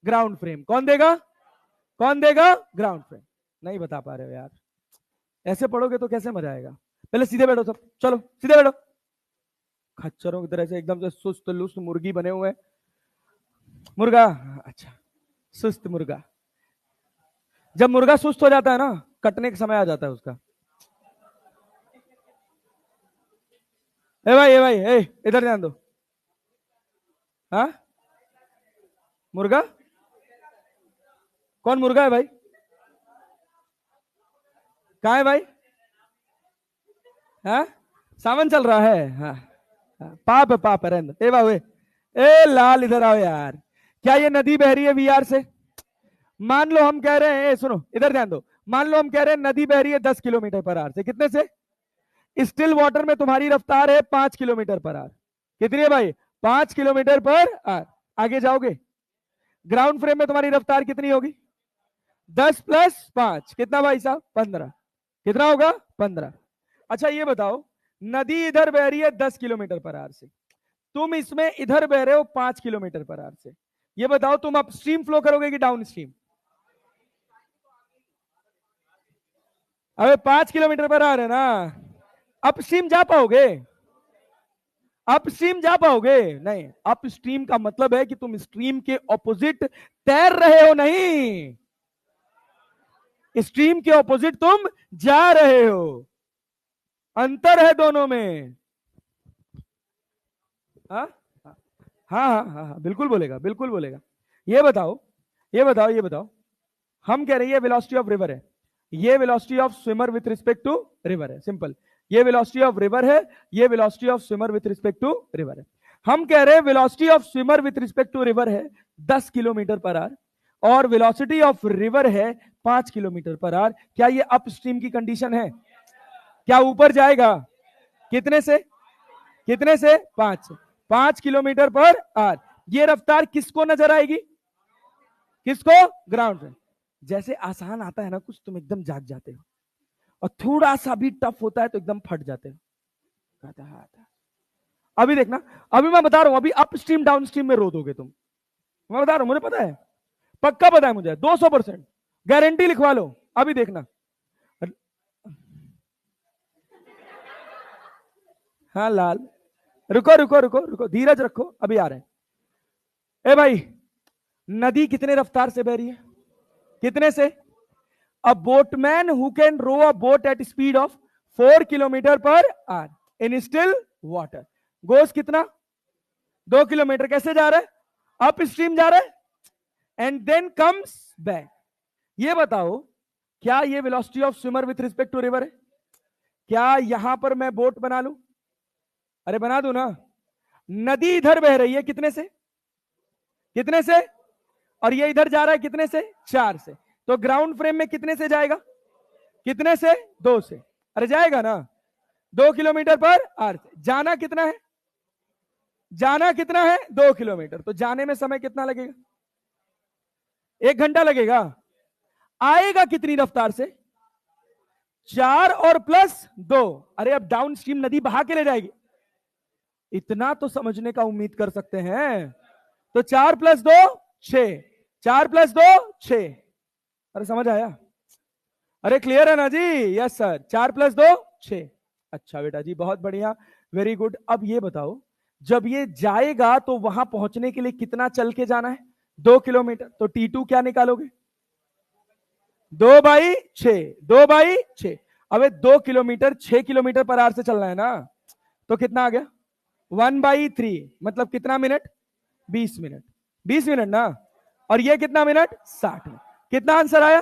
Ground frame. कौन देगा? कौन देगा? Ground frame. नहीं बता पा रहे हो यार, ऐसे पढ़ोगे तो कैसे मजा आएगा। पहले सीधे बैठो सब, चलो सीधे बैठो। खच्चरों की तरह से एकदम से सुस्त लुस्त मुर्गी बने हुए। मुर्गा, अच्छा, सुस्त मुर्गा। जब मुर्गा सुस्त हो जाता है ना, कटने का समय आ जाता है उसका। ए भाई इधर ध्यान दो। हाँ, मुर्गा कौन मुर्गा है भाई? कहाँ है भाई? हाँ, सावन चल रहा है। हाँ, पाप है, पाप है, रहने दो। ए बाबू, ए लाल इधर आओ यार। क्या ये नदी बह रही है वीआर से? मान लो हम कह रहे हैं, सुनो इधर ध्यान दो, मान लो हम कह रहे हैं नदी बह रही है 10 किलोमीटर पर आवर से। कितने से? स्टिल वाटर में तुम्हारी रफ्तार है 5 किलोमीटर पर आवर। कितनी है भाई? 5 किलोमीटर पर आवर। आगे जाओगे, ग्राउंड फ्रेम में तुम्हारी रफ्तार कितनी होगी? 10 प्लस 5 कितना भाई साहब? 15। कितना होगा? 15। अच्छा ये बताओ, नदी इधर बह रही है 10 किलोमीटर पर आवर से, तुम इसमें इधर बह रहे हो 5 किलोमीटर पर आवर से। ये बताओ तुम अपस्ट्रीम फ्लो करोगे कि डाउन स्ट्रीम? अबे 5 किलोमीटर पर आवर है ना, अपस्ट्रीम जा पाओगे? अपस्ट्रीम जा पाओगे? नहीं। अपस्ट्रीम का मतलब है कि तुम स्ट्रीम के ऑपोजिट तैर रहे हो, नहीं स्ट्रीम के ऑपोजिट तुम जा रहे हो। अंतर है दोनों में। हाँ हाँ हाँ हाँ हाँ, बिल्कुल बोलेगा, बिल्कुल बोलेगा। ये बताओ, ये बताओ, ये बताओ, हम कह रहे हैं ये वेलोसिटी ऑफ रिवर है, ये velocity of swimmer with respect to river है। सिंपल, ये वेलोसिटी ऑफ रिवर है, ये velocity of swimmer with respect to river है। हम कह रहे हैं velocity of swimmer with respect to river है 10 किलोमीटर पर आवर और वेलोसिटी ऑफ रिवर है 5 किलोमीटर पर आवर। क्या ये अपस्ट्रीम की कंडीशन है? क्या ऊपर जाएगा? कितने से? कितने से? 5 से। 5 किलोमीटर पर आवर। ये रफ्तार किसको नजर आएगी? किसको? ग्राउंड से। जैसे आसान आता है ना कुछ, तुम एकदम जाग जाते हो, और थोड़ा सा भी टफ होता है तो एकदम फट जाते हो। अभी देखना, अभी मैं बता रहा हूं, अभी अप स्ट्रीम डाउन स्ट्रीम में रो दोगे तुम। मैं बता रहा हूं, मुझे पता है, पक्का पता है मुझे, 200% गारंटी लिखवा लो। अभी देखना। हाँ लाल, रुको रुको रुको रुको, धीरज रखो, अभी आ रहे हैं। ए भाई, नदी कितने रफ्तार से बह रही है? कितने से? A boatman who can row a boat at speed of 4 kilometre per hour in still water goes कितना? 2 किलोमीटर। कैसे जा रहा है? अप स्ट्रीम जा रहा है एंड देन कम्स बैक। ये बताओ, क्या ये velocity of swimmer with respect to river है? क्या यहां पर मैं बोट बना लूं? अरे बना दूं ना। नदी इधर बह रही है कितने से? कितने से? और ये इधर जा रहा है कितने से? 4 से। तो ग्राउंड फ्रेम में कितने से जाएगा? कितने से? 2 से। अरे जाएगा ना, 2 किलोमीटर पर आवर से। जाना कितना है? जाना कितना है? 2 किलोमीटर। तो जाने में समय कितना लगेगा? 1 घंटा लगेगा। आएगा कितनी रफ्तार से? 4 और प्लस 2। अरे अब डाउन स्ट्रीम नदी बहा के ले जाएगी, इतना तो समझने का उम्मीद कर सकते हैं। तो 4 प्लस 2 6, 4 प्लस 2 6। अरे समझ आया? अरे क्लियर है ना जी? Yes sir, 4 plus 2 6। अच्छा बेटा जी, बहुत बढ़िया, वेरी गुड। अब ये बताओ, जब ये जाएगा तो वहां पहुंचने के लिए कितना चल के जाना है? 2 किलोमीटर। तो T2 क्या निकालोगे? 2/6, 2/6। अबे 2 किलोमीटर 6 किलोमीटर पर आवर से चलना है ना, तो कितना आ गया? 1/3, मतलब कितना मिनट? 20 मिनट। 20 मिनट ना, और ये कितना मिनट? 60 मिनट। कितना आंसर आया?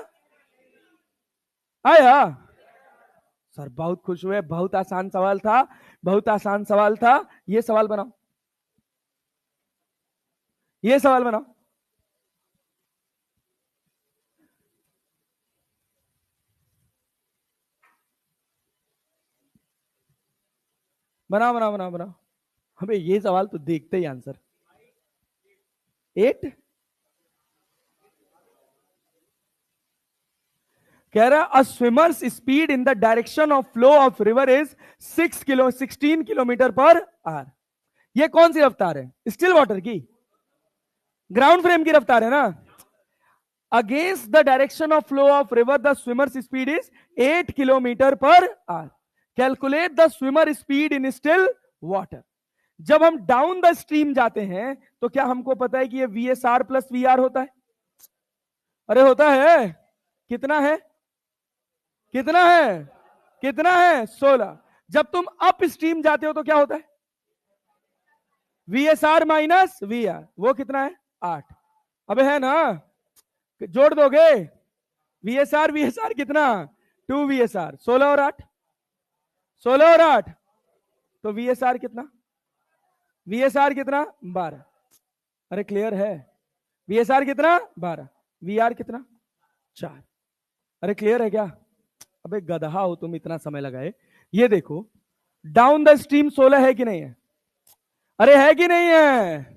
आया? सर बहुत खुश हुए, बहुत आसान सवाल था, बहुत आसान सवाल था। ये सवाल बनाओ, ये सवाल बनाओ। बनाओ बनाओ बनाओ बनाओ। अबे ये सवाल तो देखते ही आंसर। 8 कह रहा, a swimmers speed in the direction of flow of river is 16 kilometre per hour. ये कौन सी रफ्तार है? स्टिल वाटर की, ग्राउंड फ्रेम की रफ्तार है ना। Against the direction of flow of river the swimmers speed is 8 kilometre per hour. Calculate the swimmer speed in still water. जब हम डाउन द स्ट्रीम जाते हैं तो क्या हमको पता है कि ये VSR प्लस VR होता है? अरे होता है। कितना है? कितना है? कितना है? 16। जब तुम अप स्ट्रीम जाते हो तो क्या होता है? VSR minus VR। वो कितना है? 8। अबे है ना, जोड़ दोगे? VSR कितना? 2 VSR। 16 और 8, 16 और 8 तो VSR कितना? VSR कितना? 12। अरे क्लियर है? VSR कितना? 12। VR कितना? 4। अरे क्लियर है क्या? अबे गधा हो तुम, इतना समय लगाए। ये देखो, डाउन द स्ट्रीम 16 है कि नहीं है? अरे है कि नहीं है?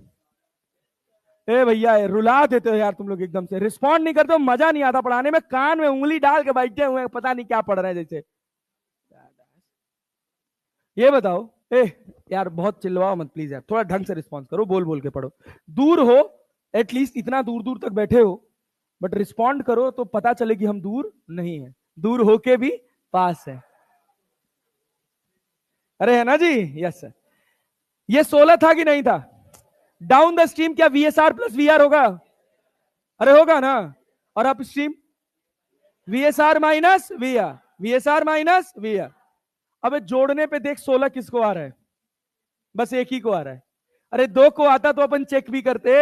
ए भैया रुला देते हो यार तुम लोग, एकदम से रिस्पॉन्ड नहीं करते हो, मजा नहीं आता पढ़ाने में। कान में उंगली डाल के बैठे हुए हैं, पता नहीं क्या पढ़ रहे हैं जैसे। ये बताओ, यार बहुत चिल्लाओ मत प्लीज यार, थोड़ा ढंग से रिस्पॉन्स करो, बोल बोल के पढ़ो। दूर हो, एटलीस्ट इतना दूर दूर तक बैठे हो, बट रिस्पॉन्ड करो तो पता चले कि हम दूर नहीं है, दूर होके भी पास है। अरे है ना जी? Yes sir. ये 16 था कि नहीं था? डाउन द स्ट्रीम क्या VSR प्लस VR होगा? अरे होगा ना। और up stream VSR minus VR। VSR minus VR। अबे जोड़ने पे देख 16 किसको आ रहा है? बस एक ही को आ रहा है। अरे 2 को आता तो अपन चेक भी करते।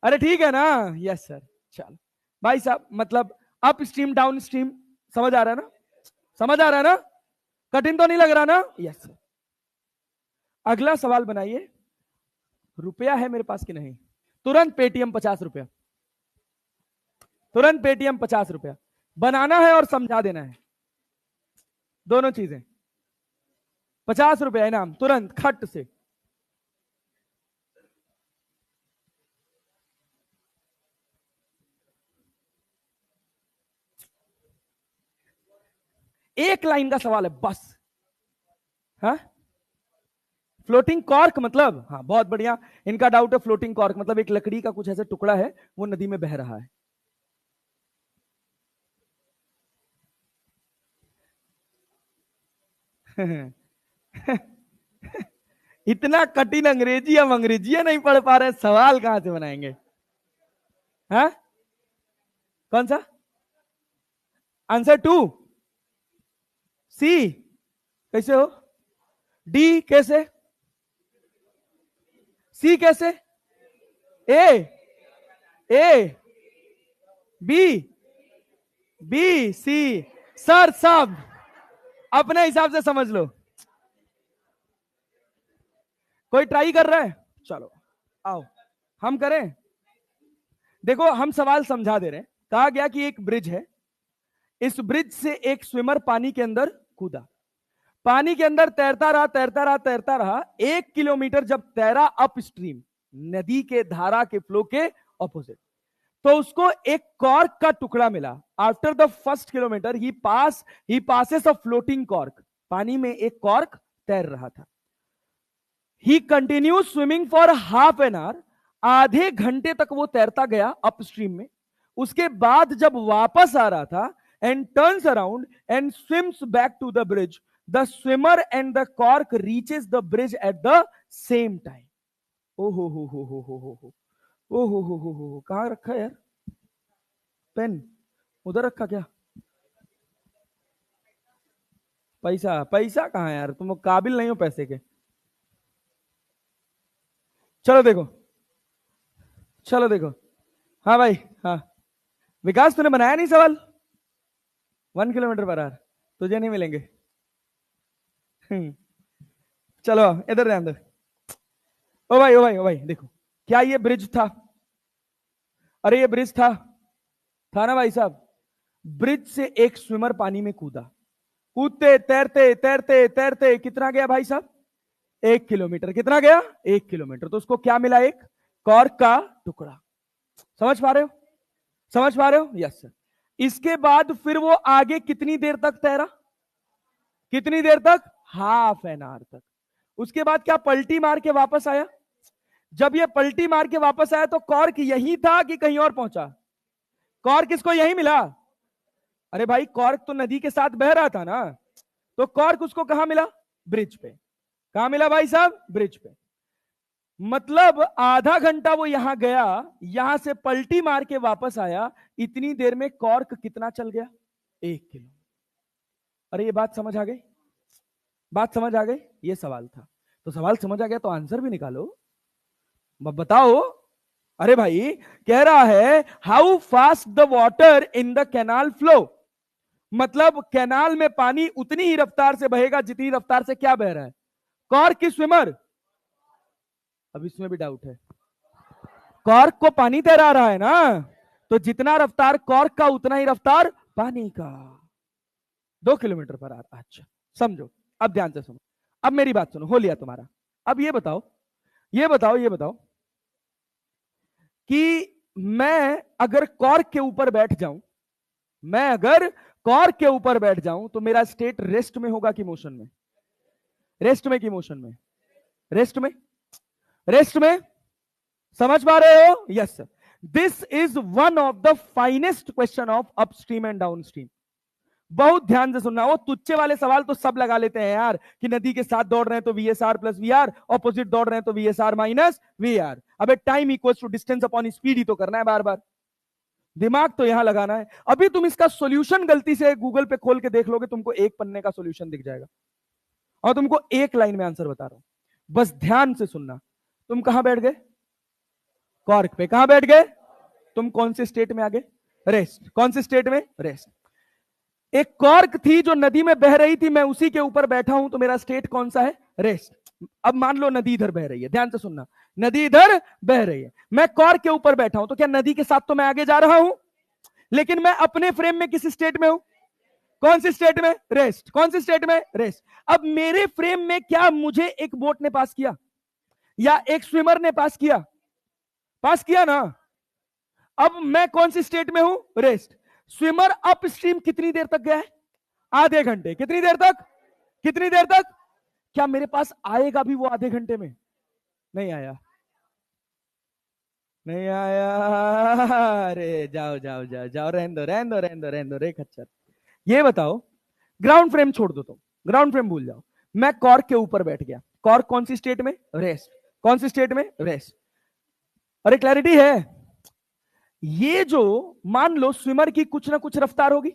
अरे ठीक है ना? Yes sir. चलो भाई साहब, मतलब अप स्ट्रीम डाउन स्ट्रीम समझ आ रहा है ना? समझ आ रहा है ना? कठिन तो नहीं लग रहा ना? Yes sir. अगला सवाल बनाइए। रुपया है मेरे पास कि नहीं? तुरंत पेटीएम 50 रुपया, तुरंत पेटीएम 50 रुपया। बनाना है और समझा देना है, दोनों चीजें। 50 रुपया इनाम तुरंत खट से। एक लाइन का सवाल है बस। हाँ, फ्लोटिंग कॉर्क मतलब? हाँ बहुत बढ़िया। इनका डाउट है फ्लोटिंग कॉर्क मतलब एक लकड़ी का कुछ ऐसा टुकड़ा है, वो नदी में बह रहा है। इतना कठिन अंग्रेजी, हम अंग्रेजी नहीं पढ़ पा रहे, सवाल कहां से बनाएंगे? हाँ, कौन सा? आंसर 2 C कैसे हो? D कैसे? C कैसे? A B C। सर सब अपने हिसाब से समझ लो। कोई ट्राई कर रहा है? चलो आओ हम करें। देखो हम सवाल समझा दे रहे हैं। कहा गया कि एक ब्रिज है, इस ब्रिज से एक स्विमर पानी के अंदर कूदा, पानी के अंदर तैरता रहा तैरता रहा तैरता रहा। 1 किलोमीटर जब तैरा अप स्ट्रीम, नदी के धारा के फ्लो के ऑपोजिट, तो उसको एक कॉर्क का टुकड़ा मिला। After the first kilometre he passes a floating cork. पानी में एक कॉर्क तैर रहा था। He continue swimming for half an hour. आधे घंटे तक वो तैरता गया अपस्ट्रीम में। उसके बाद जब वापस आ रहा था, and turns around and swims back to the bridge, the swimmer and the cork reaches the bridge at the same time. ओ हो ओ हो कहां रखा यार पेन? उधर रखा क्या? पैसा? पैसा कहां यार, तुम काबिल नहीं हो पैसे के। चलो देखो, चलो देखो। हाँ भाई, हाँ विकास तूने बनाया नहीं सवाल? 1 किलोमीटर पर आवर तुझे नहीं मिलेंगे। चलो इधर ध्यान दो। ओ भाई ओ भाई ओ भाई देखो, क्या ये ब्रिज था? अरे ये ब्रिज था ना भाई साहब? ब्रिज से एक स्विमर पानी में कूदा, कूदते तैरते तैरते तैरते कितना गया भाई साहब? 1 किलोमीटर। कितना गया? 1 किलोमीटर। तो उसको क्या मिला? एक कॉर्क का टुकड़ा। समझ पा रहे हो? समझ पा रहे हो? Yes sir. इसके बाद फिर वो आगे कितनी देर तक तैरा? कितनी देर तक? हाफ एन आवर तक। उसके बाद क्या पलटी मार के वापस आया? जब ये पलटी मार के वापस आया तो कॉर्क यही था कि कहीं और पहुंचा? कॉर्क इसको यही मिला। अरे भाई कॉर्क तो नदी के साथ बह रहा था ना, तो कॉर्क उसको कहां मिला? ब्रिज पे। कहां मिला भाई साहब? ब्रिज पे। मतलब आधा घंटा वो यहां गया, यहां से पलटी मार के वापस आया, इतनी देर में कॉर्क कितना चल गया? 1 किलो। अरे ये बात समझ आ गई? बात समझ आ गई? ये सवाल था। तो सवाल समझ आ गया तो आंसर भी निकालो। बताओ। अरे भाई कह रहा है how fast the water in the canal flow, मतलब कैनाल में पानी उतनी ही रफ्तार से बहेगा जितनी रफ्तार से क्या बह रहा है? कॉर्क की स्विमर। अब इसमें भी डाउट है। कॉर्क को पानी तैरा रहा है ना, तो जितना रफ्तार कॉर्क का उतना ही रफ्तार पानी का। 2 किलोमीटर पर आवर। अच्छा समझो, अब ध्यान से सुनो, अब मेरी बात सुनो, हो लिया तुम्हारा। अब ये बताओ, ये बताओ, ये बताओ कि मैं अगर कॉर्क के ऊपर बैठ जाऊं, मैं अगर कॉर्क के ऊपर बैठ जाऊं तो मेरा स्टेट रेस्ट में होगा कि मोशन में? रेस्ट में कि मोशन में? रेस्ट में। रेस्ट में। समझ पा रहे हो? Yes sir. This is one of the finest question of upstream and downstream. बहुत ध्यान से सुनना। वो तुच्चे वाले सवाल तो सब लगा लेते हैं यार, कि नदी के साथ दौड़ रहे हैं तो वीएसआर प्लस वीआर, ऑपोजिट दौड़ रहे हैं तो वीएसआर माइनस वीआर। अबे time equals to distance upon speed ही तो करना है बार बार, दिमाग तो यहां लगाना है। अभी तुम इसका सॉल्यूशन गलती से गूगल पे खोल के देख लोगे, तुमको एक पन्ने का सॉल्यूशन दिख जाएगा, और तुमको एक लाइन में आंसर बता रहा हूं, बस ध्यान से सुनना। तुम कहां बैठ गए? कॉर्क पे। कहां बैठ गए? तुम कौन से स्टेट में आ गए? रेस्ट। कौन से स्टेट में? रेस्ट। एक कॉर्क थी जो नदी में बह रही थी, मैं उसी के ऊपर बैठा हूं, तो मेरा स्टेट कौन सा है? रेस्ट। अब मान लो नदी इधर बह रही है, ध्यान से सुनना, नदी इधर बह रही है, मैं कॉर्क के ऊपर बैठा हूं, तो क्या नदी के साथ तो मैं आगे जा रहा हूं, लेकिन मैं अपने फ्रेम में किस स्टेट में हूं? कौन सी स्टेट में? रेस्ट। कौन सी स्टेट में? रेस्ट। अब मेरे फ्रेम में क्या मुझे एक बोट ने पास किया या एक स्विमर ने पास किया? पास किया ना। अब मैं कौन सी स्टेट में हूं? रेस्ट। स्विमर अप स्ट्रीम कितनी देर तक गया है? आधे घंटे। कितनी देर तक? कितनी देर तक? क्या मेरे पास आएगा भी वो आधे घंटे में? नहीं आया। नहीं आया। अरे जाओ जाओ जाओ जाओ, रहने दो रहने दो रहने दो रहने दो रे खच्चर। ये बताओ, ग्राउंड फ्रेम छोड़ दो, तुम ग्राउंड फ्रेम भूल जाओ। मैं कॉर्क के ऊपर बैठ गया, कॉर्क कौन सी स्टेट में? रेस्ट। कौन सी स्टेट में? रेस्ट। अरे क्लैरिटी है? ये जो मान लो स्विमर की कुछ ना कुछ रफ्तार होगी,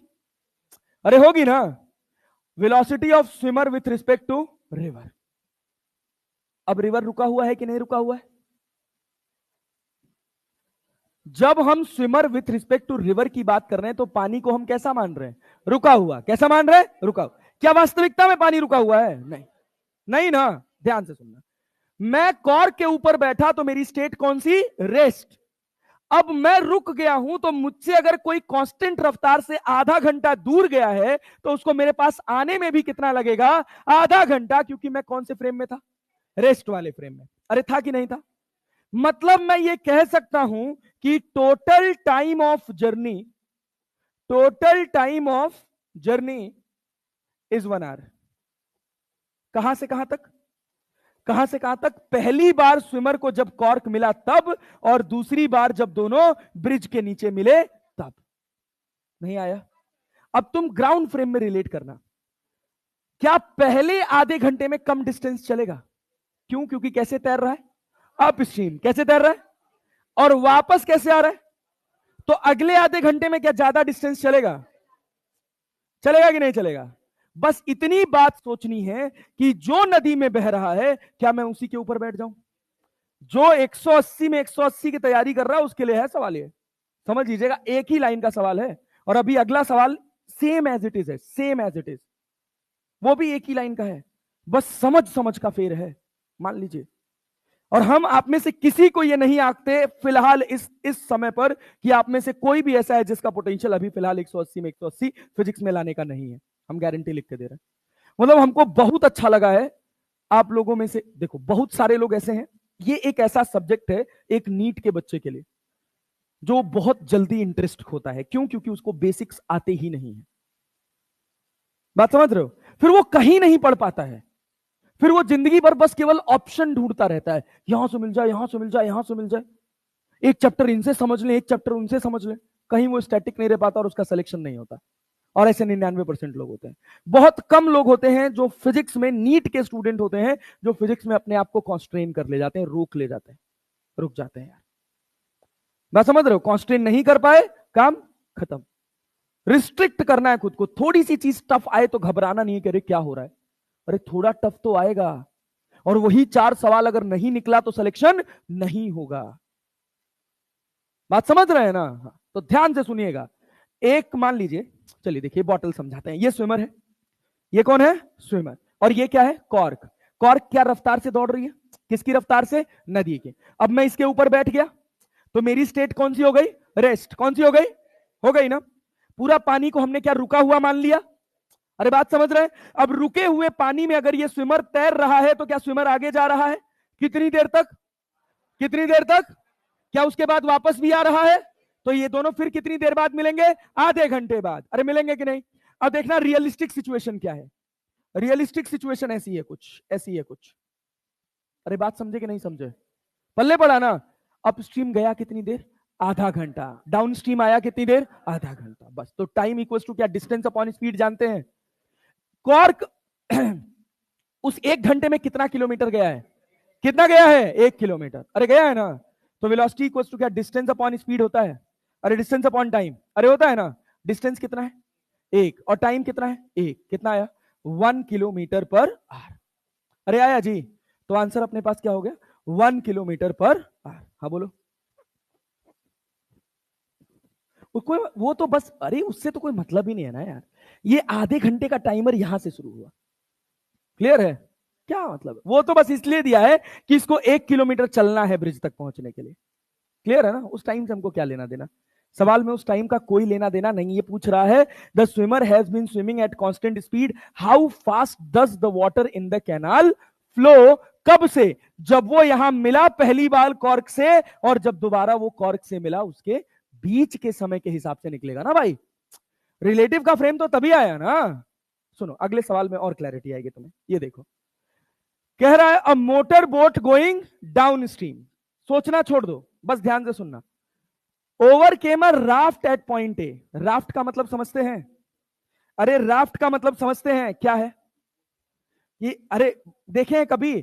अरे होगी ना, velocity of swimmer with respect to river. अब रिवर रुका हुआ है कि नहीं रुका हुआ है? जब हम swimmer with respect to river की बात कर रहे हैं तो पानी को हम कैसा मान रहे हैं? रुका हुआ। कैसा मान रहे हैं? रुका हुआ। क्या वास्तविकता में पानी रुका हुआ है? नहीं। नहीं ना। ध्यान से सुनना, मैं कॉर्क के ऊपर बैठा तो मेरी स्टेट कौन सी? रेस्ट। अब मैं रुक गया हूं, तो मुझसे अगर कोई कांस्टेंट रफ्तार से आधा घंटा दूर गया है तो उसको मेरे पास आने में भी कितना लगेगा? आधा घंटा, क्योंकि मैं कौन से फ्रेम में था? रेस्ट वाले फ्रेम में। अरे था कि नहीं था? मतलब मैं ये कह सकता हूं कि total time of journey, total time of journey is 1 hour. कहां से कहां तक? कहां से कहां तक? पहली बार स्विमर को जब कॉर्क मिला तब, और दूसरी बार जब दोनों ब्रिज के नीचे मिले तब। नहीं आया? अब तुम ग्राउंड फ्रेम में रिलेट करना, क्या पहले आधे घंटे में कम डिस्टेंस चलेगा? क्यों? क्योंकि कैसे तैर रहा है? Up stream. कैसे तैर रहा है? और वापस कैसे आ रहा है? तो अगले आधे घंटे में क्या ज्यादा डिस्टेंस चलेगा? चलेगा कि नहीं चलेगा? बस इतनी बात सोचनी है कि जो नदी में बह रहा है, क्या मैं उसी के ऊपर बैठ जाऊं? जो 180 में 180 की तैयारी कर रहा है उसके लिए है सवाल ये, समझ लीजिएगा। एक ही लाइन का सवाल है, और अभी अगला सवाल सेम एज इट इज है, सेम एज इट इज, वो भी एक ही लाइन का है, बस समझ समझ का फेर है, मान लीजिए। और हम आप में से किसी को ये नहीं आंकते फिलहाल इस समय पर कि आप में से कोई भी ऐसा है जिसका पोटेंशियल अभी फिलहाल 180 में 180 फिजिक्स में लाने का नहीं है। हम गारंटी लिख के दे रहे हैं। मतलब हमको बहुत अच्छा लगा है आप लोगों में से। देखो बहुत सारे लोग ऐसे हैं, ये एक ऐसा सब्जेक्ट है एक नीट के बच्चे के लिए जो बहुत जल्दी इंटरेस्ट होता है। क्यों? क्योंकि उसको बेसिक्स आते ही नहीं है। बात समझ रहे हो? फिर वो कहीं नहीं पढ़ पाता है, फिर वो जिंदगी भर बस केवल ऑप्शन ढूंढता रहता है, यहां से मिल जाए, यहां से मिल जाए, यहां से मिल जाए, एक चैप्टर इनसे समझ ले, एक चैप्टर उनसे समझ ले। कहीं वो स्टैटिक नहीं रह पाता और उसका सिलेक्शन नहीं होता। और ऐसे 99% लोग होते हैं। बहुत कम लोग होते हैं जो फिजिक्स में, नीट के स्टूडेंट होते हैं जो फिजिक्स में अपने आप को कॉन्स्ट्रेन कर ले जाते हैं, रोक ले जाते हैं, रुक जाते हैं। यार मैं समझ रहे हो, कॉन्स्ट्रेन नहीं कर पाए, काम खत्म। रिस्ट्रिक्ट करना है खुद को। थोड़ी सी चीज टफ आए तो घबराना नहीं है कि अरे क्या हो रहा है, अरे थोड़ा टफ तो आएगा, और वही 4 सवाल अगर नहीं निकला तो सिलेक्शन नहीं होगा। बात समझ रहे हैं ना? तो ध्यान से सुनिएगा। एक मान लीजिए, चलिए देखिए बॉटल समझाते हैं। ये स्विमर है, ये कौन है? स्विमर। और ये क्या है? कॉर्क। कॉर्क क्या रफ्तार से दौड़ रही है? किसकी रफ्तार से? नदी की। अब मैं इसके ऊपर बैठ गया तो मेरी स्टेट कौन सी हो गई? रेस्ट। कौन सी हो गई? हो गई ना। पूरा पानी को हमने क्या रुका हुआ मान लिया? अरे बात समझ रहे हैं? अब रुके हुए पानी में अगर ये स्विमर तैर रहा है तो क्या स्विमर आगे जा रहा है? कितनी देर तक? कितनी देर तक? क्या उसके बाद वापस भी आ रहा है? तो ये दोनों फिर कितनी देर बाद मिलेंगे? आधे घंटे बाद। अरे मिलेंगे कि नहीं? अब देखना रियलिस्टिक सिचुएशन क्या है। रियलिस्टिक सिचुएशन ऐसी है कुछ, ऐसी है कुछ। अरे बात समझे कि नहीं समझे? पल्ले पड़ा ना। अपस्ट्रीम गया कितनी देर? आधा घंटा। डाउन स्ट्रीम आया कितनी देर? आधा घंटा। बस। तो टाइम इक्वल्स टू क्या? डिस्टेंस अपॉन स्पीड जानते हैं। कॉर्क उस 1 घंटे में कितना किलोमीटर गया है? कितना गया है? 1 किलोमीटर। अरे गया है ना। तो वेलोसिटी इक्वल्स टू क्या? डिस्टेंस अपॉन स्पीड होता है। अरे डिस्टेंस अपॉन टाइम, अरे होता है ना। डिस्टेंस कितना है? 1, और टाइम कितना है? 1। कितना आया? 1 किलोमीटर पर आवर। अरे आया जी। तो आंसर अपने पास क्या हो गया? 1 किलोमीटर पर आवर। हाँ बोलो। कोई वो तो बस, अरे उससे तो कोई मतलब ही नहीं है ना यार। ये आधे घंटे का टाइमर यहां से शुरू हुआ। क्लियर है? क्या मतलब? वो तो बस इसलिए दिया है कि इसको 1 किलोमीटर चलना है ब्रिज तक पहुंचने के लिए। क्लियर है ना? उस टाइम से हमको क्या लेना देना? सवाल में उस टाइम का कोई लेना देना नहीं। ये पूछ रहा है the swimmer has been swimming at constant speed, how fast does the water in the canal flow. कब से? जब वो यहां मिला पहली बार कॉर्क से, और जब दोबारा वो कॉर्क से मिला उसके बीच के समय के हिसाब से निकलेगा ना भाई। रिलेटिव का फ्रेम तो तभी आया ना। सुनो अगले सवाल में और क्लैरिटी आएगी तुम्हें। ये देखो, कह रहा है a motor boat going downstream. सोचना छोड़ दो, बस ध्यान से सुनना। Overcame a raft at point A. Raft का मतलब समझते हैं? अरे राफ्ट का मतलब समझते हैं क्या है? ये अरे देखें कभी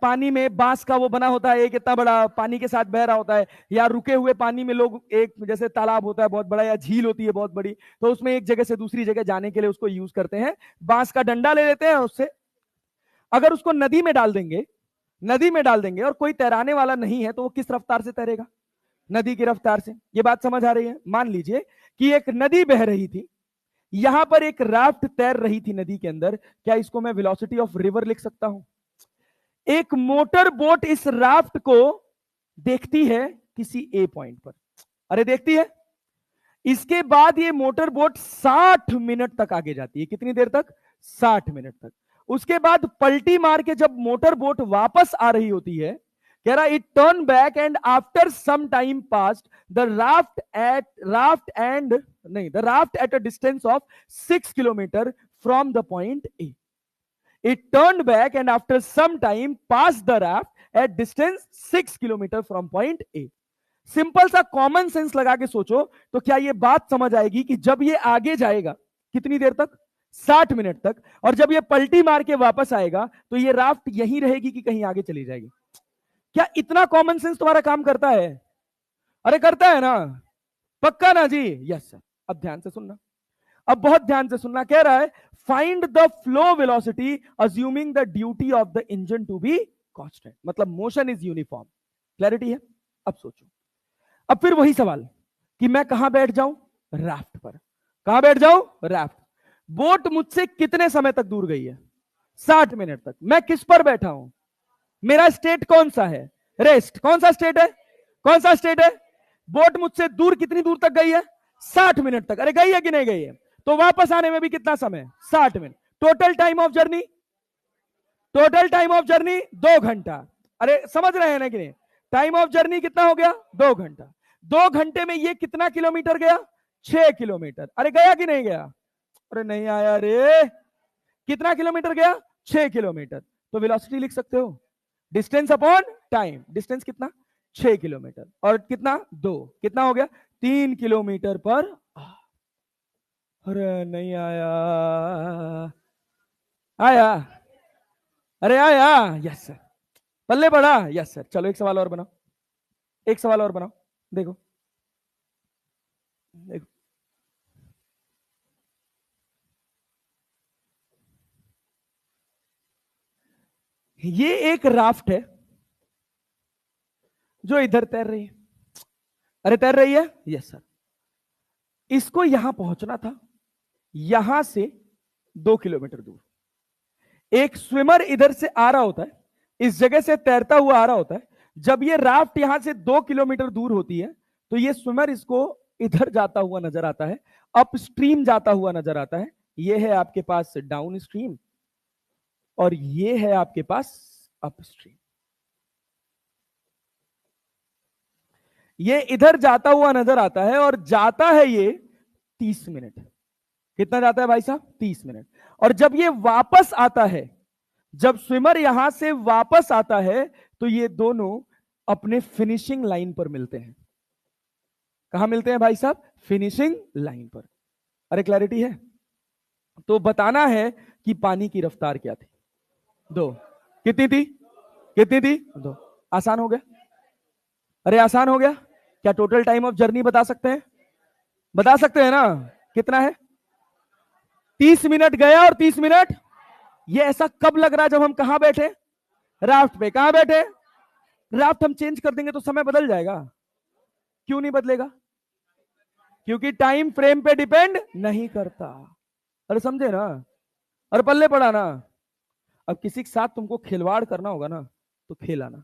पानी में बांस का वो बना होता है, एक इतना बड़ा पानी के साथ बह रहा होता है, या रुके हुए पानी में लोग, एक जैसे तालाब होता है बहुत बड़ा या झील होती है बहुत बड़ी, तो उसमें एक जगह से दूसरी जगह जाने के लिए उसको यूज करते हैं। बांस का डंडा ले लेते हैं, उससे अगर उसको नदी में डाल देंगे, नदी में डाल देंगे और कोई तैराने वाला नहीं है तो वो किस रफ्तार से तैरेगा? नदी की रफ्तार से। ये बात समझ आ रही है? मान लीजिए कि एक नदी बह रही थी, यहां पर एक राफ्ट तैर रही थी नदी के अंदर। क्या इसको मैं वेलोसिटी ऑफ रिवर लिख सकता हूं? एक मोटर बोट इस राफ्ट को देखती है किसी ए पॉइंट पर। अरे देखती है। इसके बाद ये मोटर बोट 60 मिनट तक आगे जाती है। कितनी देर तक? 60 मिनट तक। उसके बाद पलटी मार के जब मोटर बोट वापस आ रही होती है, कह रहा it turn back and after some time past the raft at a distance of 6 kilometre from the point A. It turned back and after some time passed the raft at distance 6 kilometre from point A। Simple सा common sense लगा के सोचो तो क्या ये बात समझ आएगी कि जब ये आगे जाएगा कितनी देर तक? 60 मिनट तक। और जब ये पलटी मार के वापस आएगा तो ये राफ्ट यहीं रहेगी कि कहीं आगे चली जाएगी? क्या इतना कॉमन सेंस तुम्हारा काम करता है? अरे करता है ना? पक्का ना जी? Yes sir. अब ध्यान से सुनना, अब बहुत ध्यान से सुनना। कह रहा है find the flow velocity assuming the duty of the engine to be constant, मतलब मोशन इज यूनिफॉर्म। क्लैरिटी है? अब सोचो, अब फिर वही सवाल कि मैं कहां बैठ जाऊं? राफ्ट पर। कहां बैठ जाऊं? राफ्ट। बोट मुझसे कितने समय तक दूर गई है? 60 मिनट तक। मैं किस पर बैठा हूं? मेरा स्टेट कौन सा है? रेस्ट। कौन सा स्टेट है? कौन सा स्टेट है? बोट मुझसे दूर कितनी दूर तक गई है? 60 मिनट तक। अरे गई है कि नहीं गई है? तो वापस आने में भी कितना समय? 60 minute. Total time of journey, total time of journey 2 घंटा। अरे समझ रहे हैं ना कि नहीं? टाइम ऑफ जर्नी कितना हो गया? 2 घंटा। 2 घंटे में ये कितना किलोमीटर गया? 6 किलोमीटर। अरे गया कि नहीं गया? अरे नहीं आया रे। कितना किलोमीटर गया? 6 किलोमीटर। तो वेलोसिटी लिख सकते हो, डिस्टेंस अपॉन टाइम। डिस्टेंस कितना? 6 किलोमीटर। और कितना? 2। कितना हो गया? 3 किलोमीटर पर। अरे नहीं आया, आया, अरे आया, यस सर, पल्ले पड़ा, यस सर। चलो एक सवाल और बनाओ, एक सवाल और बनाओ, देखो देखो। ये एक राफ्ट है जो इधर तैर रही है। अरे तैर रही है, यस सर। इसको यहां पहुंचना था, यहां से 2 किलोमीटर दूर। एक स्विमर इधर से आ रहा होता है, इस जगह से तैरता हुआ आ रहा होता है। जब ये राफ्ट यहां से 2 किलोमीटर दूर होती है, तो ये स्विमर इसको इधर जाता हुआ नजर आता है, अप स्ट्रीम जाता हुआ नजर आता है। ये है आपके पास डाउन स्ट्रीम और ये है आपके पास अप स्ट्रीम। ये इधर जाता हुआ नजर आता है और जाता है ये 30 मिनट। कितना जाता है भाई साहब? 30 मिनट। और जब ये वापस आता है, जब स्विमर यहां से वापस आता है, तो ये दोनों अपने फिनिशिंग लाइन पर मिलते हैं। कहां मिलते हैं भाई साहब? फिनिशिंग लाइन पर। अरे क्लैरिटी है? तो बताना है कि पानी की रफ्तार क्या थी? 2। कितनी थी? कितनी थी? 2। आसान हो गया? अरे आसान हो गया। क्या टोटल टाइम ऑफ जर्नी बता सकते हैं? बता सकते हैं ना? कितना है? 30 मिनट गया और 30 मिनट। ये ऐसा कब लग रहा है? जब हम कहां बैठे? राफ्ट पे। कहां बैठे? राफ्ट हम चेंज कर देंगे तो समय बदल जाएगा। क्यों नहीं बदलेगा? क्योंकि टाइम फ्रेम पे डिपेंड नहीं करता। अरे समझे ना? अरे पल्ले पड़ा ना? अब किसी के साथ तुमको खिलवाड़ करना होगा ना, तो खेलाना।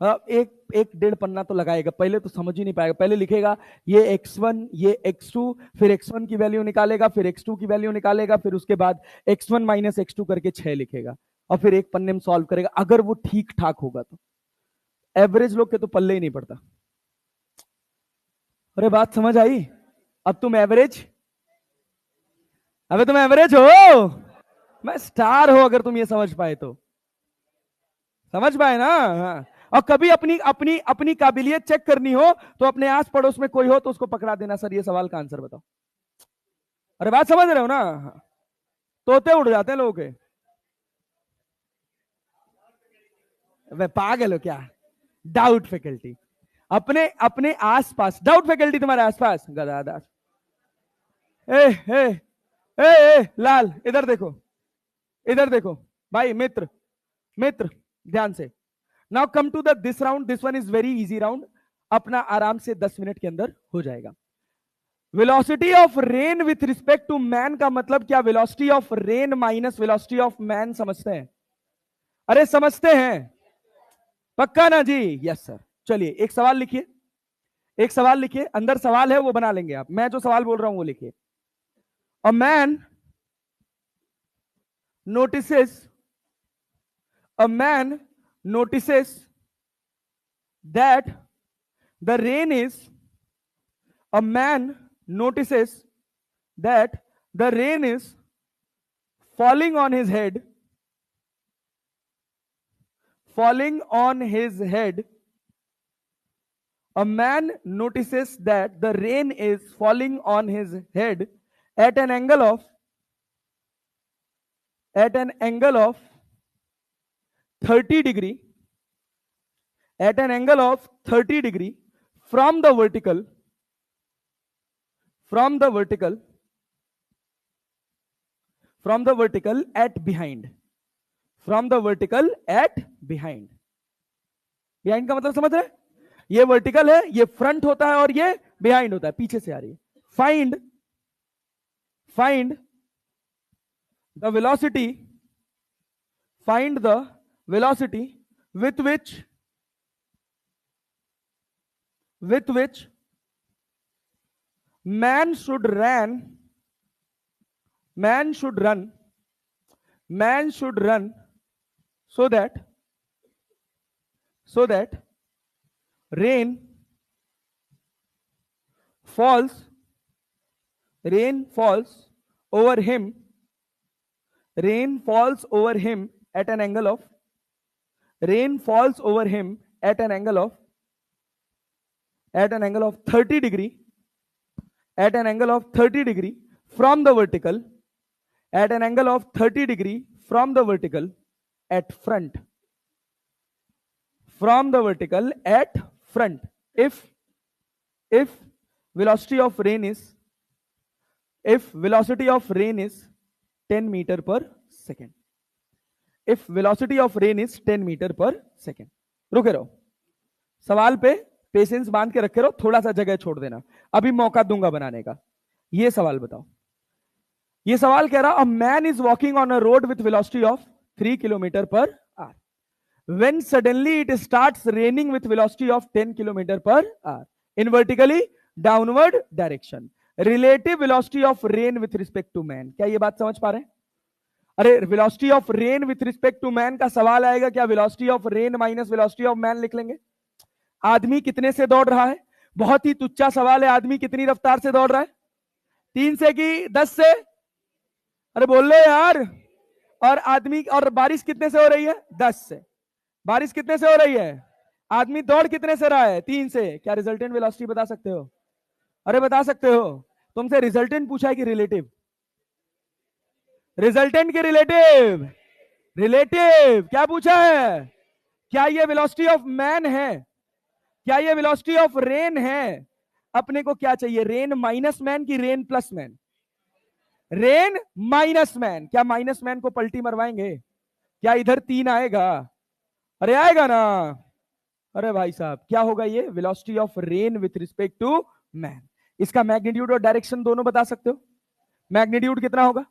एक एक 1.5 पन्ना तो लगाएगा, पहले तो समझ ही नहीं पाएगा। पहले लिखेगा ये x1, ये x2, फिर x1 की वैल्यू निकालेगा, फिर x2 की वैल्यू निकालेगा, फिर उसके बाद x1 माइनस x2 करके 6 लिखेगा, और फिर एक पन्ने में सॉल्व करेगा। अगर वो ठीक ठाक होगा तो। एवरेज लोग के तो पल्ले ही नहीं पड़ता। अरे बात समझ आई? अब तुम एवरेज, अबे तुम एवरेज हो, मैं स्टार हो। अगर तुम ये समझ पाए तो। समझ पाए ना? हाँ। और कभी अपनी अपनी अपनी काबिलियत चेक करनी हो तो अपने आस पड़ोस में कोई हो तो उसको पकड़ा देना, सर ये सवाल का आंसर बताओ। अरे बात समझ रहे हो ना? हाँ। तोते उड़ जाते हैं लोगों के। वे पागल हो क्या? Doubt faculty. अपने अपने आसपास डाउट फैकल्टी, तुम्हारे आसपास गदादार। ए ए ए ए लाल, इधर देखो, इधर देखो भाई। मित्र, मित्र, ध्यान से। Now come to the this round. This one is very easy round, अपना आराम से 10 मिनट के अंदर हो जाएगा। Velocity of rain with respect to man का मतलब क्या? Velocity of rain minus velocity of man. समझते हैं? अरे समझते हैं? पक्का ना जी? Yes sir. चलिए एक सवाल लिखिए, एक सवाल लिखिए। अंदर सवाल है वो बना लेंगे आप। मैं जो सवाल बोल रहा हूं वो लिखिए। A man notices, a man notices that the rain is, a man notices that the rain is falling on his head, falling on his head. A man notices that the rain is falling on his head at an angle of, at an angle of 30 degree, at an angle of 30 degree from the vertical, from the vertical, from the vertical at behind, from the vertical at behind. behind का मतलब समझ रहे? ये vertical है, ये front होता है और ये बिहाइंड होता है, पीछे से आ रही है। Find, find the velocity, find the velocity with which man should run, man should run, man should run so that, so that rain falls, rain falls over him, rain falls over him at an angle of, rain falls over him at an angle of at an angle of 30 degree, at an angle of 30 degree from the vertical, at an angle of 30 degree from the vertical at front, from the vertical at front, if velocity of rain is 10 meter per second, if velocity of rain is 10 meter per second. रुके रहो, सवाल पे patience बांध के रखे रहो, थोड़ा सा जगह छोड़ देना, अभी मौका दूंगा बनाने का. ये सवाल बताओ, ये सवाल कह रहा, a man is walking on a road with velocity of 3 kilometre per our, when suddenly it starts raining with velocity of 10 kilometer per hour in vertically downward direction. Relative velocity of rain with respect to man. क्या ये बात समझ पा रहे हैं? अरे velocity of rain with respect to man का सवाल आएगा क्या? velocity of rain minus velocity of man लिख लेंगे. आदमी कितने से दौड़ रहा है? बहुत ही तुच्चा सवाल है. आदमी कितनी रफ्तार से दौड़ रहा है? 3 से कि 10 से? अरे बोल लो यार. और आदमी, और बारिश कितने से हो रही है? 10 से. बारिश कितने से हो रही है? आदमी दौड़ कितने से रहा है? 3 से. क्या रिजल्टेंट वेलोसिटी बता सकते हो? अरे बता सकते हो. तुमसे रिजल्टेंट पूछा है कि रिलेटिव? रिजल्टेंट की रिलेटिव. रिलेटिव क्या पूछा है? क्या ये वेलोसिटी ऑफ मैन है? क्या ये वेलोसिटी ऑफ रेन है? अपने को क्या चाहिए? रेन माइनस मैन की rain plus man? Rain minus man. क्या माइनस मैन को पलटी मरवाएंगे? क्या इधर 3 आएगा? अरे आएगा ना. अरे भाई साहब क्या होगा ये? Velocity of rain with respect to man. इसका मैग्नीट्यूड और डायरेक्शन दोनों बता सकते हो? मैग्नीट्यूड कितना होगा?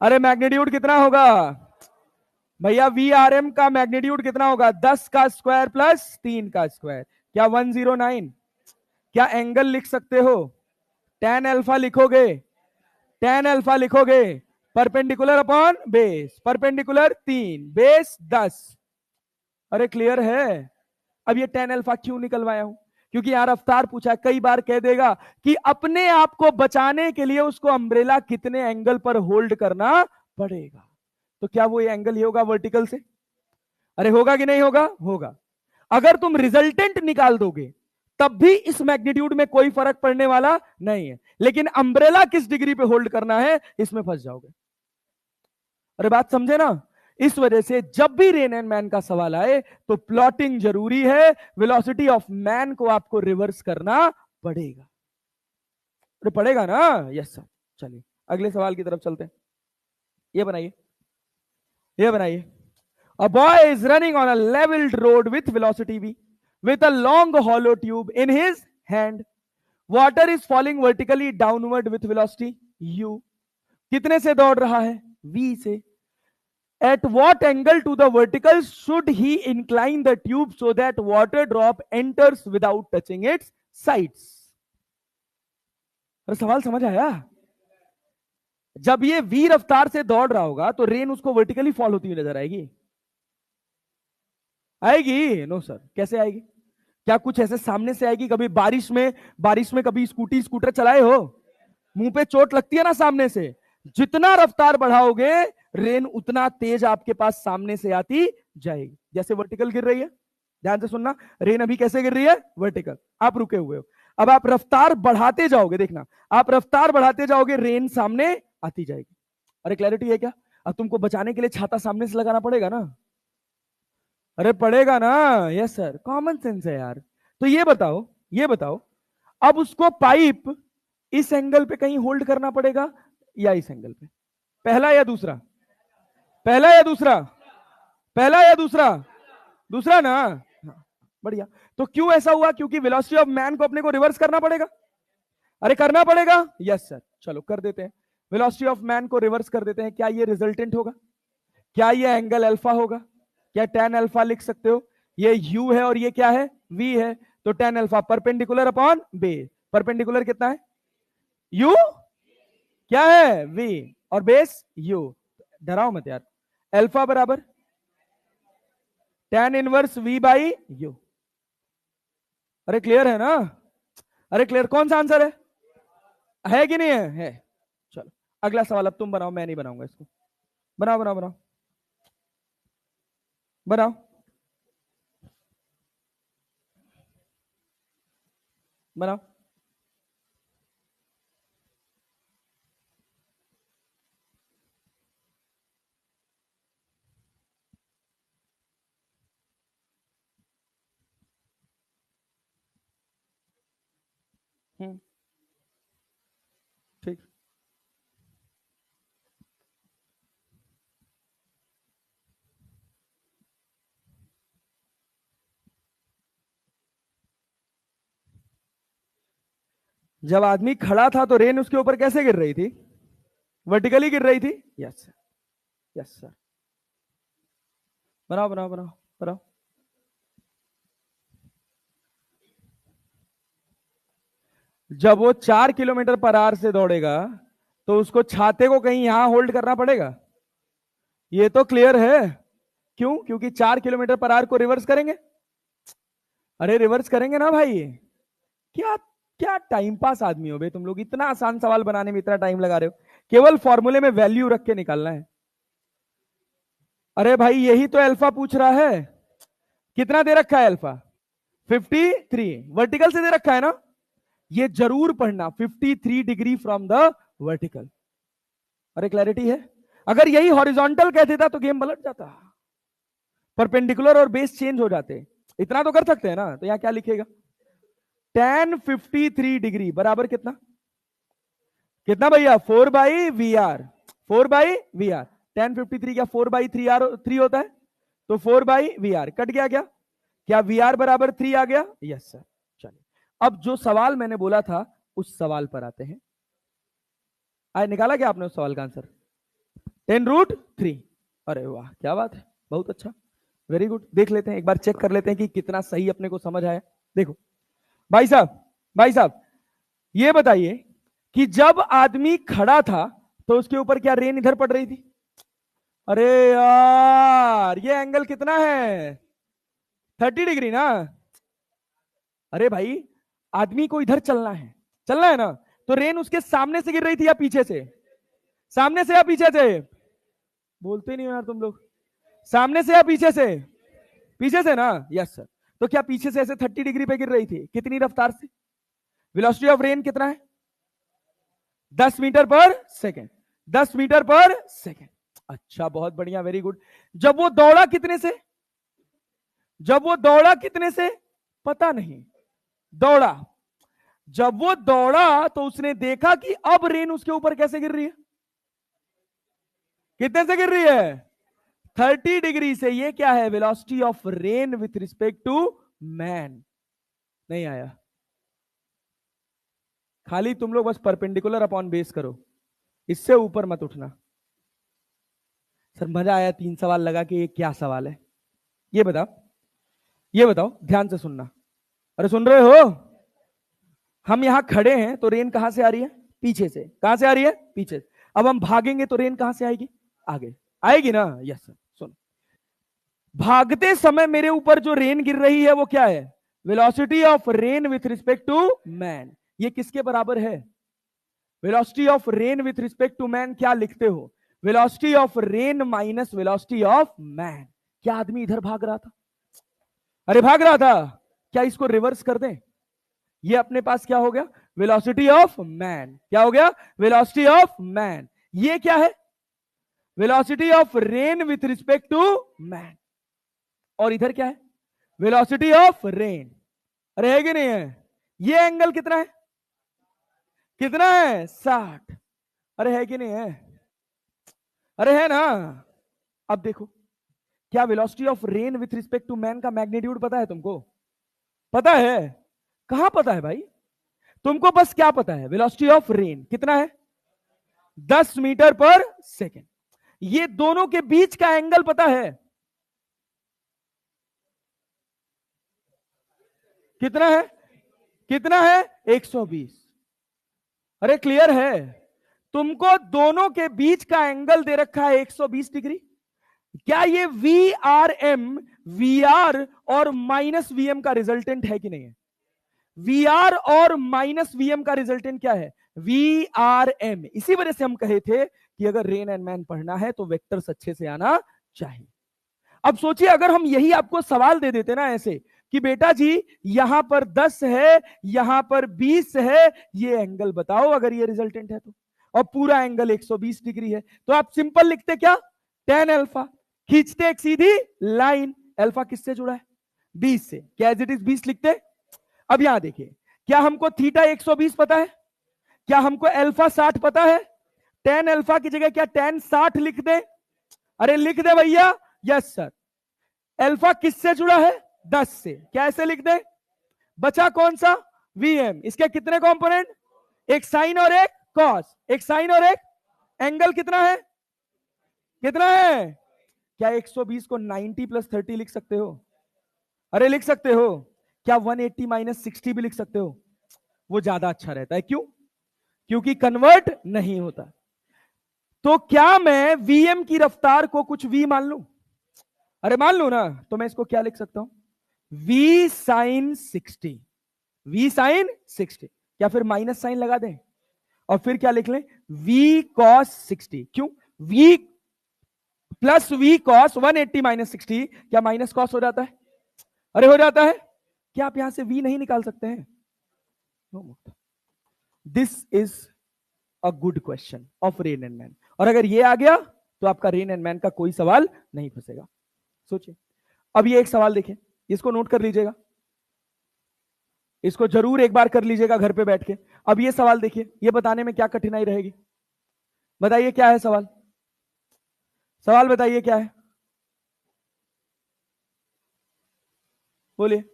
अरे मैग्नीट्यूड कितना होगा भैया? VRM का मैग्नीट्यूड कितना होगा? 10 का स्क्वायर प्लस 3 का स्क्वायर. क्या 109? क्या एंगल लिख सकते हो? tan अल्फा लिखोगे? tan अल्फा लिखोगे perpendicular upon base. Perpendicular 3, base 10. अरे क्लियर है? अब ये tan अल्फा क्यों निकलवाया हूं? क्योंकि यार रफ्तार पूछा, कई बार कह देगा कि अपने आप को बचाने के लिए उसको अम्ब्रेला कितने एंगल पर होल्ड करना पड़ेगा. तो क्या वो ये एंगल ही होगा वर्टिकल से? अरे होगा कि नहीं होगा? होगा. अगर तुम रिजल्टेंट निकाल दोगे तब भी इस मैग्नीट्यूड में कोई फर्क पड़ने वाला नहीं है, लेकिन अम्ब्रेला किस डिग्री पे होल्ड करना है इसमें फंस जाओगे. अरे बात समझे ना? इस वजह से जब भी रेन एंड मैन का सवाल आए तो प्लॉटिंग जरूरी है. वेलोसिटी ऑफ मैन को आपको रिवर्स करना पड़ेगा. अरे पड़ेगा ना? Yes sir. चलिए अगले सवाल की तरफ चलते हैं. ये बनाइए, ये बनाइए. A boy is running on a leveled road with velocity v, with a long hollow tube in his hand. Water is falling vertically downward with velocity u. कितने से दौड़ रहा है? v से. At what angle to the vertical should he incline the tube so that water drop enters without touching its sides? अरे सवाल समझ आया? जब ये v रफ्तार से दौड़ रहा होगा तो रेन उसको वर्टिकली फॉल होती हुई नजर आएगी? आएगी? No sir. कैसे आएगी? क्या कुछ ऐसे सामने से आएगी? कभी बारिश में कभी स्कूटर चलाए हो? मुंह पे चोट लगती है ना सामने से. जितना रफ्तार बढ़ाओगे रेन उतना तेज आपके पास सामने से आती जाएगी. जैसे वर्टिकल गिर रही है, ध्यान से सुनना. रेन अभी कैसे गिर रही है? वर्टिकल. आप रुके हुए हो. अब आप रफ्तार बढ़ाते जाओगे, देखना आप रफ्तार बढ़ाते जाओगे रेन सामने आती जाएगी. अरे क्लैरिटी है क्या? अब तुमको बचाने के लिए छाता सामने से लगाना पड़ेगा ना? अरे पड़ेगा ना? Yes sir. कॉमन सेंस है यार. तो ये बताओ अब उसको पाइप इस एंगल पे कहीं होल्ड करना पड़ेगा या इस एंगल पे? पहला या दूसरा? पहला या दूसरा? पहला या दूसरा? दूसरा ना. हाँ, बढ़िया. तो क्यों ऐसा हुआ? क्योंकि वेलोसिटी ऑफ मैन को अपने को रिवर्स करना पड़ेगा. अरे करना पड़ेगा. Yes sir. चलो कर देते हैं. वेलोसिटी ऑफ मैन को रिवर्स कर देते हैं. क्या ये रिजल्टेंट होगा? क्या ये एंगल अल्फा होगा? क्या tan अल्फा लिख सकते हो? ये u है और ये क्या है? v है. तो tan alpha perpendicular upon base. Perpendicular कितना है? u. क्या है? v. और बेस u. डराओ मत यार. अल्फा बराबर tan inverse v by u. अरे क्लियर है ना? अरे क्लियर. कौन सा आंसर है कि नहीं है? चलो अगला सवाल अब तुम बनाओ, मैं नहीं बनाऊंगा इसको. बनाओ. बनाओ। ठीक। जब आदमी खड़ा था तो रेन उसके ऊपर कैसे गिर रही थी? वर्टिकली गिर रही थी। Yes sir, yes sir. बनाओ बनाओ बनाओ बनाओ। जब वो 4 किलोमीटर पर आवर से दौड़ेगा तो उसको छाते को कहीं यहां होल्ड करना पड़ेगा। ये तो क्लियर है। क्यों? क्योंकि 4 किलोमीटर पर आवर को रिवर्स करेंगे। अरे रिवर्स करेंगे ना भाई। क्या क्या टाइम पास आदमी हो बे तुम लोग, इतना आसान सवाल बनाने में इतना टाइम लगा रहे हो। केवल फॉर्मूले में वैल्यू रख के निकालना है। अरे भाई यही तो अल्फा पूछ रहा है। कितना दे रखा है अल्फा? 53। वर्टिकल से दे रखा है ना। ये जरूर पढ़ना, 53 डिग्री फ्रॉम द वर्टिकल। अरे क्लैरिटी है। अगर यही हॉरिजॉन्टल कह देता तो गेम पलट जाता, परपेंडिकुलर और बेस चेंज हो जाते। इतना तो कर सकते हैं ना। तो यहां क्या लिखेगा? tan 53 डिग्री बराबर कितना? कितना भैया? 4/VR। 4/VR। tan 53 क्या 4/3 होता है? तो 4/VR कट गया क्या? क्या VR बराबर 3 आ गया? Yes sir. चलिए अब जो सवाल मैंने बोला था उस सवाल पर आते हैं। आज निकाला क्या आपने उस सवाल का आंसर? 10√3। अरे वाह क्या बात है, बहुत अच्छा, वेरी गुड। देख लेते हैं एक बार, चेक कर लेते हैं कि कितना सही अपने को समझ आया। देखो भाई साहब, भाई साहब ये बताइए कि जब आदमी खड़ा था तो उसके ऊपर क्या रेन इधर पड़ रही थी? अरे यार ये एंगल कितना है? 30 डिग्री ना। अरे भाई आदमी को इधर चलना है, चलना है ना, तो रेन उसके सामने से गिर रही थी या पीछे से? सामने से या पीछे से? बोलते नहीं हो यार तुम लोग। सामने से या पीछे से? पीछे से ना। Yes sir. तो क्या पीछे से ऐसे 30 डिग्री पे गिर रही थी? कितनी रफ्तार से? वेलोसिटी ऑफ रेन कितना है? 10 metre per second. 10 metre per second. अच्छा बहुत बढ़िया, वेरी गुड। जब वो दौड़ा कितने से? जब वो दौड़ा कितने से? पता नहीं। दौड़ा, जब वो दौड़ा तो उसने देखा कि अब रेन उसके ऊपर कैसे गिर रही है? कितने से गिर रही है? 30 डिग्री से। ये क्या है? Velocity of rain with respect to man. नहीं आया। खाली तुम लोग बस परपेंडिकुलर अपॉन बेस करो, इससे ऊपर मत उठना। सर मजा आया 3 सवाल लगा के। ये क्या सवाल है ये बताओ, ये बताओ, ध्यान से सुनना। अरे सुन रहे हो? हम यहां खड़े हैं तो रेन कहां से आ रही है? पीछे से। कहां से आ रही है? पीछे से। अब हम भागेंगे तो रेन कहां से आएगी? आगे आएगी ना। Yes sir. सुनो, भागते समय मेरे ऊपर जो रेन गिर रही है वो क्या है? Velocity of rain with respect to man. ये किसके बराबर है? Velocity of rain with respect to man क्या लिखते हो? Velocity of rain minus velocity of man. क्या आदमी इधर भाग रहा था? अरे भाग रहा था। क्या इसको रिवर्स कर दें? ये अपने पास क्या हो गया? Velocity of man. क्या हो गया? Velocity of man. ये क्या है? Velocity of rain with respect to man. और इधर क्या है? Velocity of rain. अरे है कि नहीं है? ये एंगल कितना है? कितना है? 60। अरे है कि नहीं है? अरे है ना। अब देखो, क्या velocity of rain with respect to man का मैग्नीट्यूड पता है तुमको? पता है? कहां पता है भाई तुमको? बस क्या पता है? वेलोसिटी ऑफ रेन कितना है? 10 मीटर पर सेकेंड। ये दोनों के बीच का एंगल पता है? कितना है? कितना है? 120। अरे क्लियर है? तुमको दोनों के बीच का एंगल दे रखा है 120 डिग्री। क्या ये VRM VR और माइनस VM का रिजल्टेंट है कि नहीं है? VR और माइनस VM का रिजल्टेंट क्या है? VRM। इसी वजह से हम कहे थे कि अगर रेन एंड मैन पढ़ना है तो वेक्टर्स अच्छे से आना चाहिए। अब सोचिए अगर हम यही आपको सवाल दे देते ना ऐसे कि बेटा जी यहां पर 10 है, यहां पर 20 है, ये एंगल बताओ अगर ये रिजल्टेंट है तो, और पूरा एंगल 120 डिग्री है, तो आप सिंपल लिखते क्या, tan अल्फा, खींचते एक सीधी लाइन, अल्फा किससे जुड़ा है, 20 से, क्या एज इट इज 20 लिखते। अब यहां देखिए, क्या हमको थीटा 120 पता है, क्या हमको अल्फा 60 पता है, tan अल्फा की जगह क्या tan 60 लिख दे, अरे लिख दे भैया, यस सर। अल्फा किससे जुड़ा है, 10 से, क्या ऐसे लिख दे, बचा कौन सा, Vm, इसके कितने कंपोनेंट, एक साइन और एक कॉस, एक साइन और एक, एंगल कितना है, कितना है, क्या 120 को 90 प्लस 30 लिख सकते हो, अरे लिख सकते हो, क्या 180 माइनस 60 भी लिख सकते हो, वो ज्यादा अच्छा रहता है, क्यों, क्योंकि कन्वर्ट नहीं होता। तो क्या मैं Vm की रफ्तार को कुछ V मान लूं, अरे मान लू ना, तो मैं इसको क्या लिख सकता हूं, V साइन 60, V साइन 60, क्या फिर माइनस साइन लगा दें और फिर क्या लिख लें, V cos 60, क्यों, V plus V cos 180 minus 60, क्या माइनस कॉस हो जाता है, अरे हो जाता है, क्या आप यहां से V नहीं निकाल सकते हैं, this is a good question of rain and man, और अगर ये आ गया तो आपका रेन एंड मैन का कोई सवाल नहीं फंसेगा। सोचिए, अब ये एक सवाल देखिए, इसको नोट कर लीजिएगा, इसको जरूर एक बार कर लीजिएगा घर पे बैठ के। अब ये सवाल देखिए, ये बताने में क्या कठिनाई रहेगी, बताइए क्या है सवाल, सवाल बताइए क्या है, बोलिए।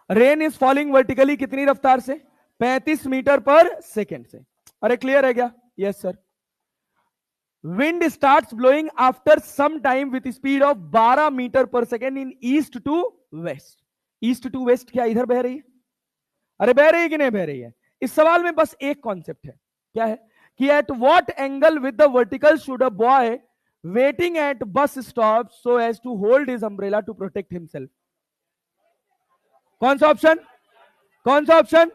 रेन इज फॉलिंग वर्टिकली कितनी रफ्तार से, 35 मीटर पर सेकेंड से, अरे क्लियर है क्या, yes sir. Wind starts blowing after some time with speed of 12 metre per second in east to west, east to west क्या इधर बह रही है, अरे बह रही है कि नहीं बह रही है। इस सवाल में बस एक कॉन्सेप्ट है, क्या है, कि at what angle with the vertical should a boy waiting at bus stop so as to hold his umbrella to protect himself, कौन सा ऑप्शन, कौन सा ऑप्शन,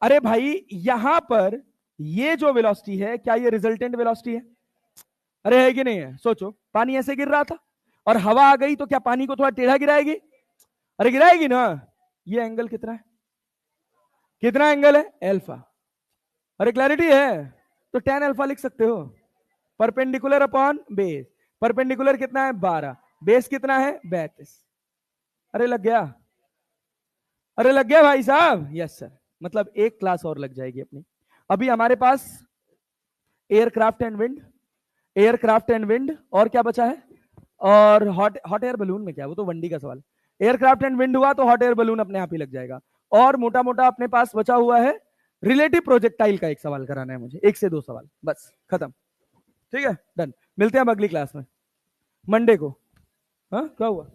अरे भाई यहां पर ये जो वेलोसिटी है, क्या ये रिजल्टेंट वेलोसिटी है, अरे है कि नहीं है, सोचो, पानी ऐसे गिर रहा था और हवा आ गई तो क्या पानी को थोड़ा टेढ़ा गिराएगी, अरे गिराएगी ना, ये एंगल कितना है, कितना एंगल है, अल्फा, अरे क्लैरिटी है, तो tan अल्फा लिख सकते हो, परपेंडिकुलर अपॉन बेस, परपेंडिकुलर कितना है 12, बेस कितना है 32, अरे लग गया, अरे लग गया भाई साहब, यस सर, मतलब एक क्लास और लग जाएगी अपनी। अभी हमारे पास aircraft and wind, aircraft and wind, और क्या बचा है, और हॉट हॉट एयर बलून में क्या, वो तो वनडी का सवाल, एयरक्राफ्ट एंड विंड हुआ तो हॉट एयर बलून अपने आप ही लग जाएगा, और मोटा मोटा अपने पास बचा हुआ है रिलेटिव प्रोजेक्टाइल का एक सवाल कराना है मुझे, एक से दो सवाल बस, खत्म, ठीक है, डन, मिलते हैं अब अगली क्लास में मंडे को, हाँ क्या हुआ।